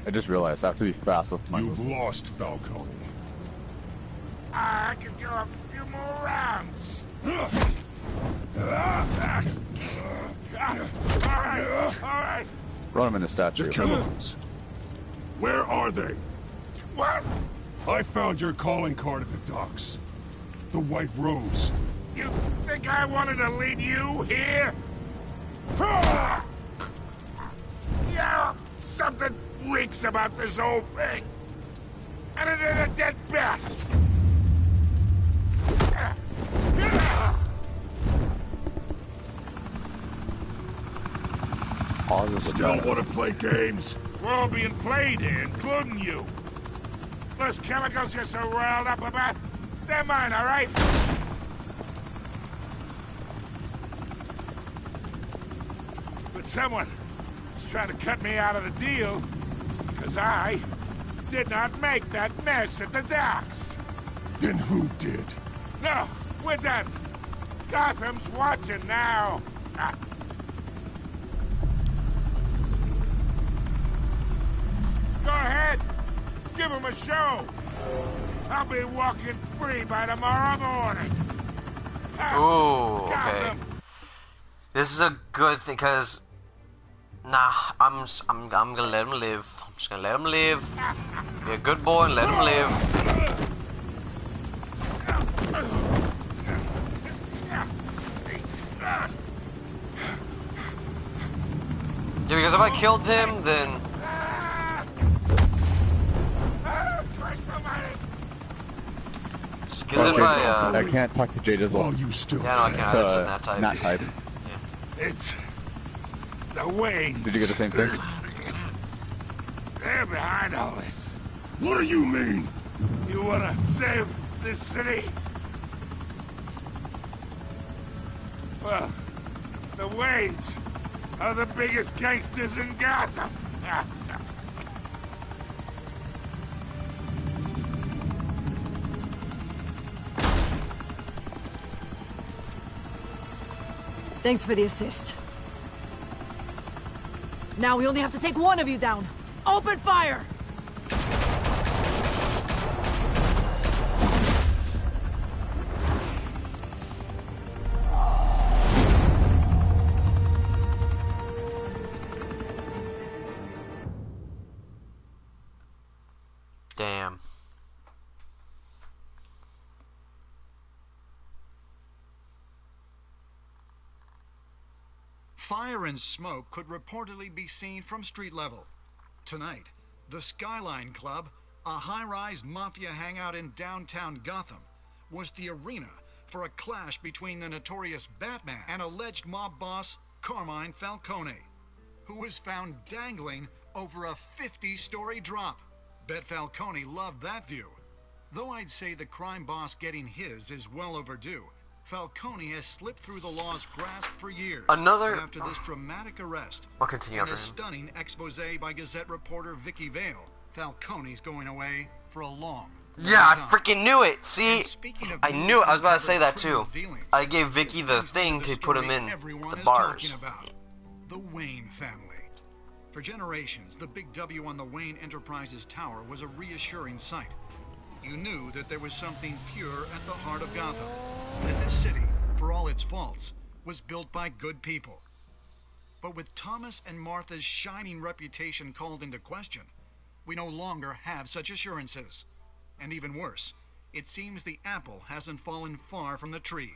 B: I just realized I have to be fast with my
T: You've lost, Falcone.
N: I could go a few more rounds. All right.
B: Run him in the statue.
T: The chemicals. Where are they?
N: What?
T: I found your calling card at the docks. The White Rose.
N: You think I wanted to lead you here? Yeah, something reeks about this whole thing. And it ain't a dead bat.
T: Still want to play games?
N: We're all being played here, including you. Those chemicals you're so riled up about, they're mine, all right? But someone is trying to cut me out of the deal because I did not make that mess at the docks.
T: Then who did?
N: No, we're done. Gotham's watching now. Go ahead. Give him a show. I'll be walking free by tomorrow morning.
A: Ooh, okay. This is a good thing, cause nah, I'm gonna let him live. I'm just gonna let him live. Be a good boy and let him live. Yeah, because if I killed him, then because if
B: I can't talk to Jay Dizzle.
T: Oh, you still
A: yeah, no, I can't. It's not type.
B: Not type.
N: Yeah. It's the Wayne.
B: Did you get the same thing?
N: They're behind all this.
T: What do you mean?
N: You wanna save this city? Well, the Waynes are the biggest gangsters in Gotham.
S: Thanks for the assist. Now we only have to take one of you down. Open fire!
O: Fire and smoke could reportedly be seen from street level. Tonight, the Skyline Club, a high-rise mafia hangout in downtown Gotham, was the arena for a clash between the notorious Batman and alleged mob boss Carmine Falcone, who was found dangling over a 50-story drop. Bet Falcone loved that view. Though I'd say the crime boss getting his is well overdue, Falcone has slipped through the law's grasp for years.
A: Another...
O: But after this dramatic arrest,
A: I'll continue
O: and
A: after
O: a
A: him.
O: stunning expose by Gazette reporter Vicky Vale, Falcone's going away for a long
A: Yeah, I
O: time.
A: freaking knew it. See, I knew it. I was about to say that too. I gave Vicky the thing to put him in the bars.
O: About the Wayne family. For generations, the big W on the Wayne Enterprises Tower was a reassuring sight. You knew that there was something pure at the heart of Gotham. That this city, for all its faults, was built by good people. But with Thomas and Martha's shining reputation called into question, we no longer have such assurances. And even worse, it seems the apple hasn't fallen far from the tree.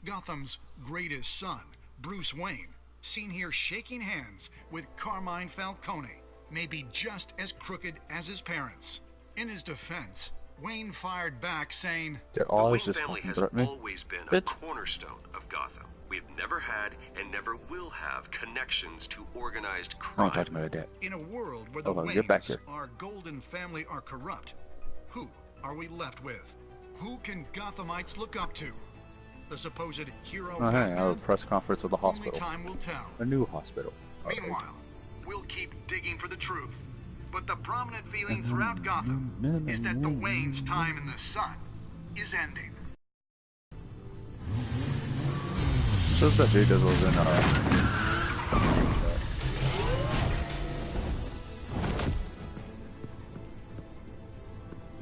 O: Gotham's greatest son, Bruce Wayne, seen here shaking hands with Carmine Falcone, may be just as crooked as his parents. In his defense, Wayne fired back saying,
B: They're
H: The
B: always
H: Wayne
B: just
H: family has
B: threaten me.
H: always been a cornerstone of Gotham. We've never had and never will have connections to organized
B: I
H: crime.
B: don't talk to me like that.
O: in a world where the
B: Oh, get back
O: Waynes,
B: here.
O: our golden family, are corrupt, who are we left with? Who can Gothamites look up to? The supposed hero
B: Oh, hey, I have a
O: Batman?
B: press conference with the
O: Only
B: hospital.
O: time will tell.
B: A new hospital.
O: Meanwhile, we'll keep digging for the truth. But the prominent feeling throughout Gotham is that the Wayne's time in the sun is ending.
B: Shows that dude that was in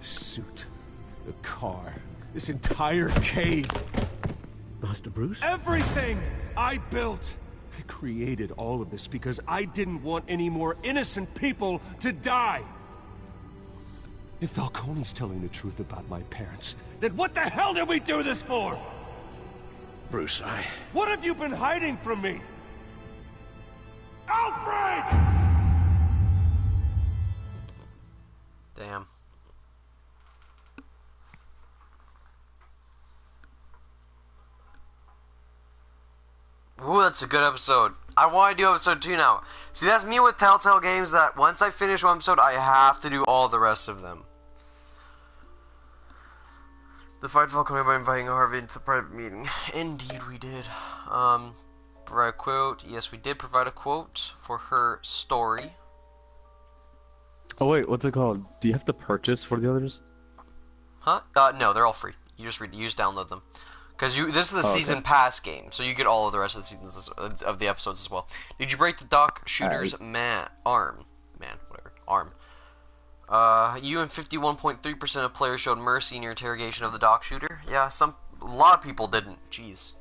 Q: The suit, the car, this entire cave.
G: Master Bruce?
Q: Everything I built! I created all of this because I didn't want any more innocent people to die! If Falcone's telling the truth about my parents, then what the hell did we do this for?
G: Bruce,
Q: What have you been hiding from me? Alfred!
A: Damn. Ooh, that's a good episode. I want to do episode 2 now. See, that's me with Telltale games, that once I finish one episode, I have to do all the rest of them. The fight Falcone by inviting Harvey into the private meeting. Indeed, we did. Provide a quote. Yes, we did provide a quote for her story.
B: Oh wait, what's it called? Do you have to purchase for the others?
A: Huh? No, they're all free. You just read. You just download them. Because this is the season
B: okay.
A: pass game, so you get all of the rest of the seasons of the episodes as well. Did you break the Doc Shooter's arm? You and 51.3% of players showed mercy in your interrogation of the Doc Shooter. Yeah, a lot of people didn't. Jeez.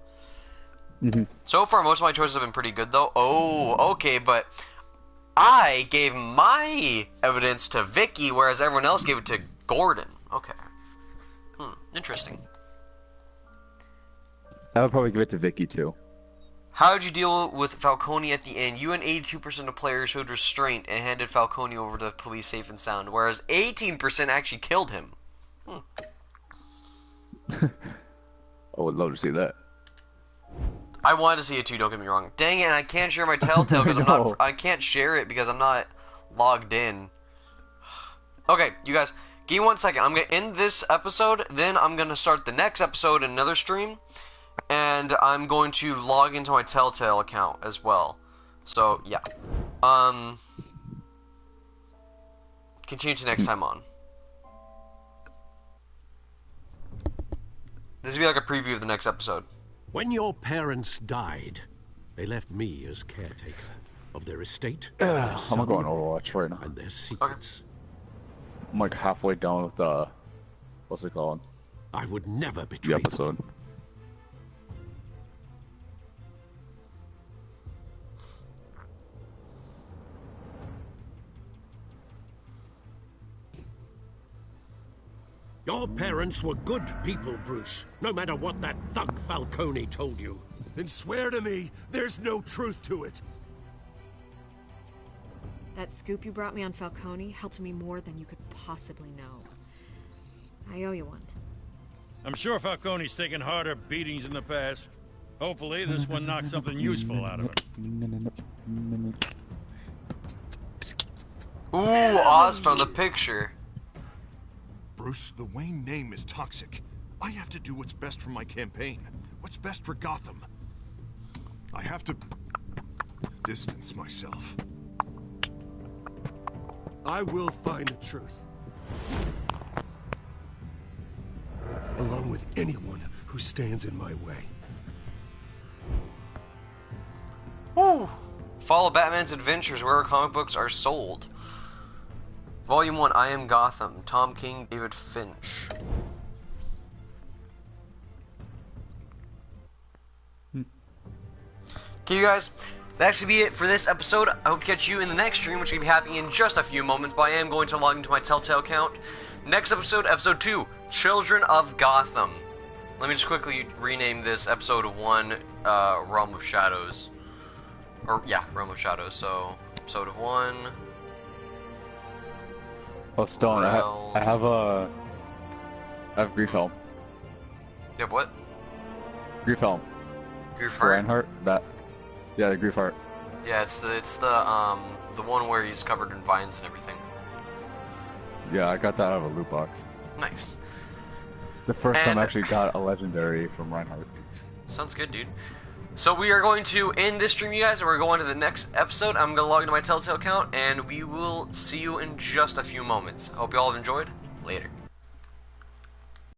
A: So far, most of my choices have been pretty good, though. Oh, okay, but I gave my evidence to Vicky, whereas everyone else gave it to Gordon. Okay. Interesting.
B: I would probably give it to Vicky too.
A: How did you deal with Falcone at the end? You and 82% of players showed restraint and handed Falcone over to police safe and sound, whereas 18% actually killed him.
B: I would love to see that.
A: I wanted to see it too, don't get me wrong. Dang it, and I can't share my Telltale because I can't share it because I'm not logged in. Okay, you guys, give me 1 second. I'm going to end this episode, then I'm going to start the next episode in another stream. And I'm going to log into my Telltale account as well. So, yeah. Continue to next time on. This will be like a preview of the next episode.
G: When your parents died, they left me as caretaker of their estate.
B: I'm gonna go on Overwatch right now.
G: And their secrets.
B: I'm like halfway down with the what's it called?
G: I would never betray
B: the episode.
G: Your parents were good people, Bruce, no matter what that thug Falcone told you.
Q: Then swear to me there's no truth to it.
M: That scoop you brought me on Falcone helped me more than you could possibly know. I owe you one.
E: I'm sure Falcone's taken harder beatings in the past. Hopefully, this one knocks something useful out of him.
A: Ooh, Oz from the picture.
J: Bruce, the Wayne name is toxic. I have to do what's best for my campaign. What's best for Gotham. I have to distance myself.
Q: I will find the truth. Along with anyone who stands in my way.
A: Woo! Follow Batman's adventures wherever comic books are sold. Volume 1, I Am Gotham. Tom King, David Finch. Okay, you guys, that should be it for this episode. I hope to catch you in the next stream, which will be happening in just a few moments, but I am going to log into my Telltale account. Next episode, episode 2, Children of Gotham. Let me just quickly rename this episode 1, Realm of Shadows. Or, yeah, Realm of Shadows. So, episode 1.
B: Oh, Stone, I have Grief Helm.
A: You have what?
B: Grief Helm.
A: Grief Heart?
B: Reinhardt? Yeah, the Grief Heart.
A: Yeah, it's the one where he's covered in vines and everything.
B: Yeah, I got that out of a loot box.
A: Nice.
B: The first time I actually got a legendary from Reinhardt.
A: Sounds good, dude. So we are going to end this stream, you guys, and we're going to the next episode. I'm going to log into my Telltale account, and we will see you in just a few moments. I hope you all have enjoyed. Later.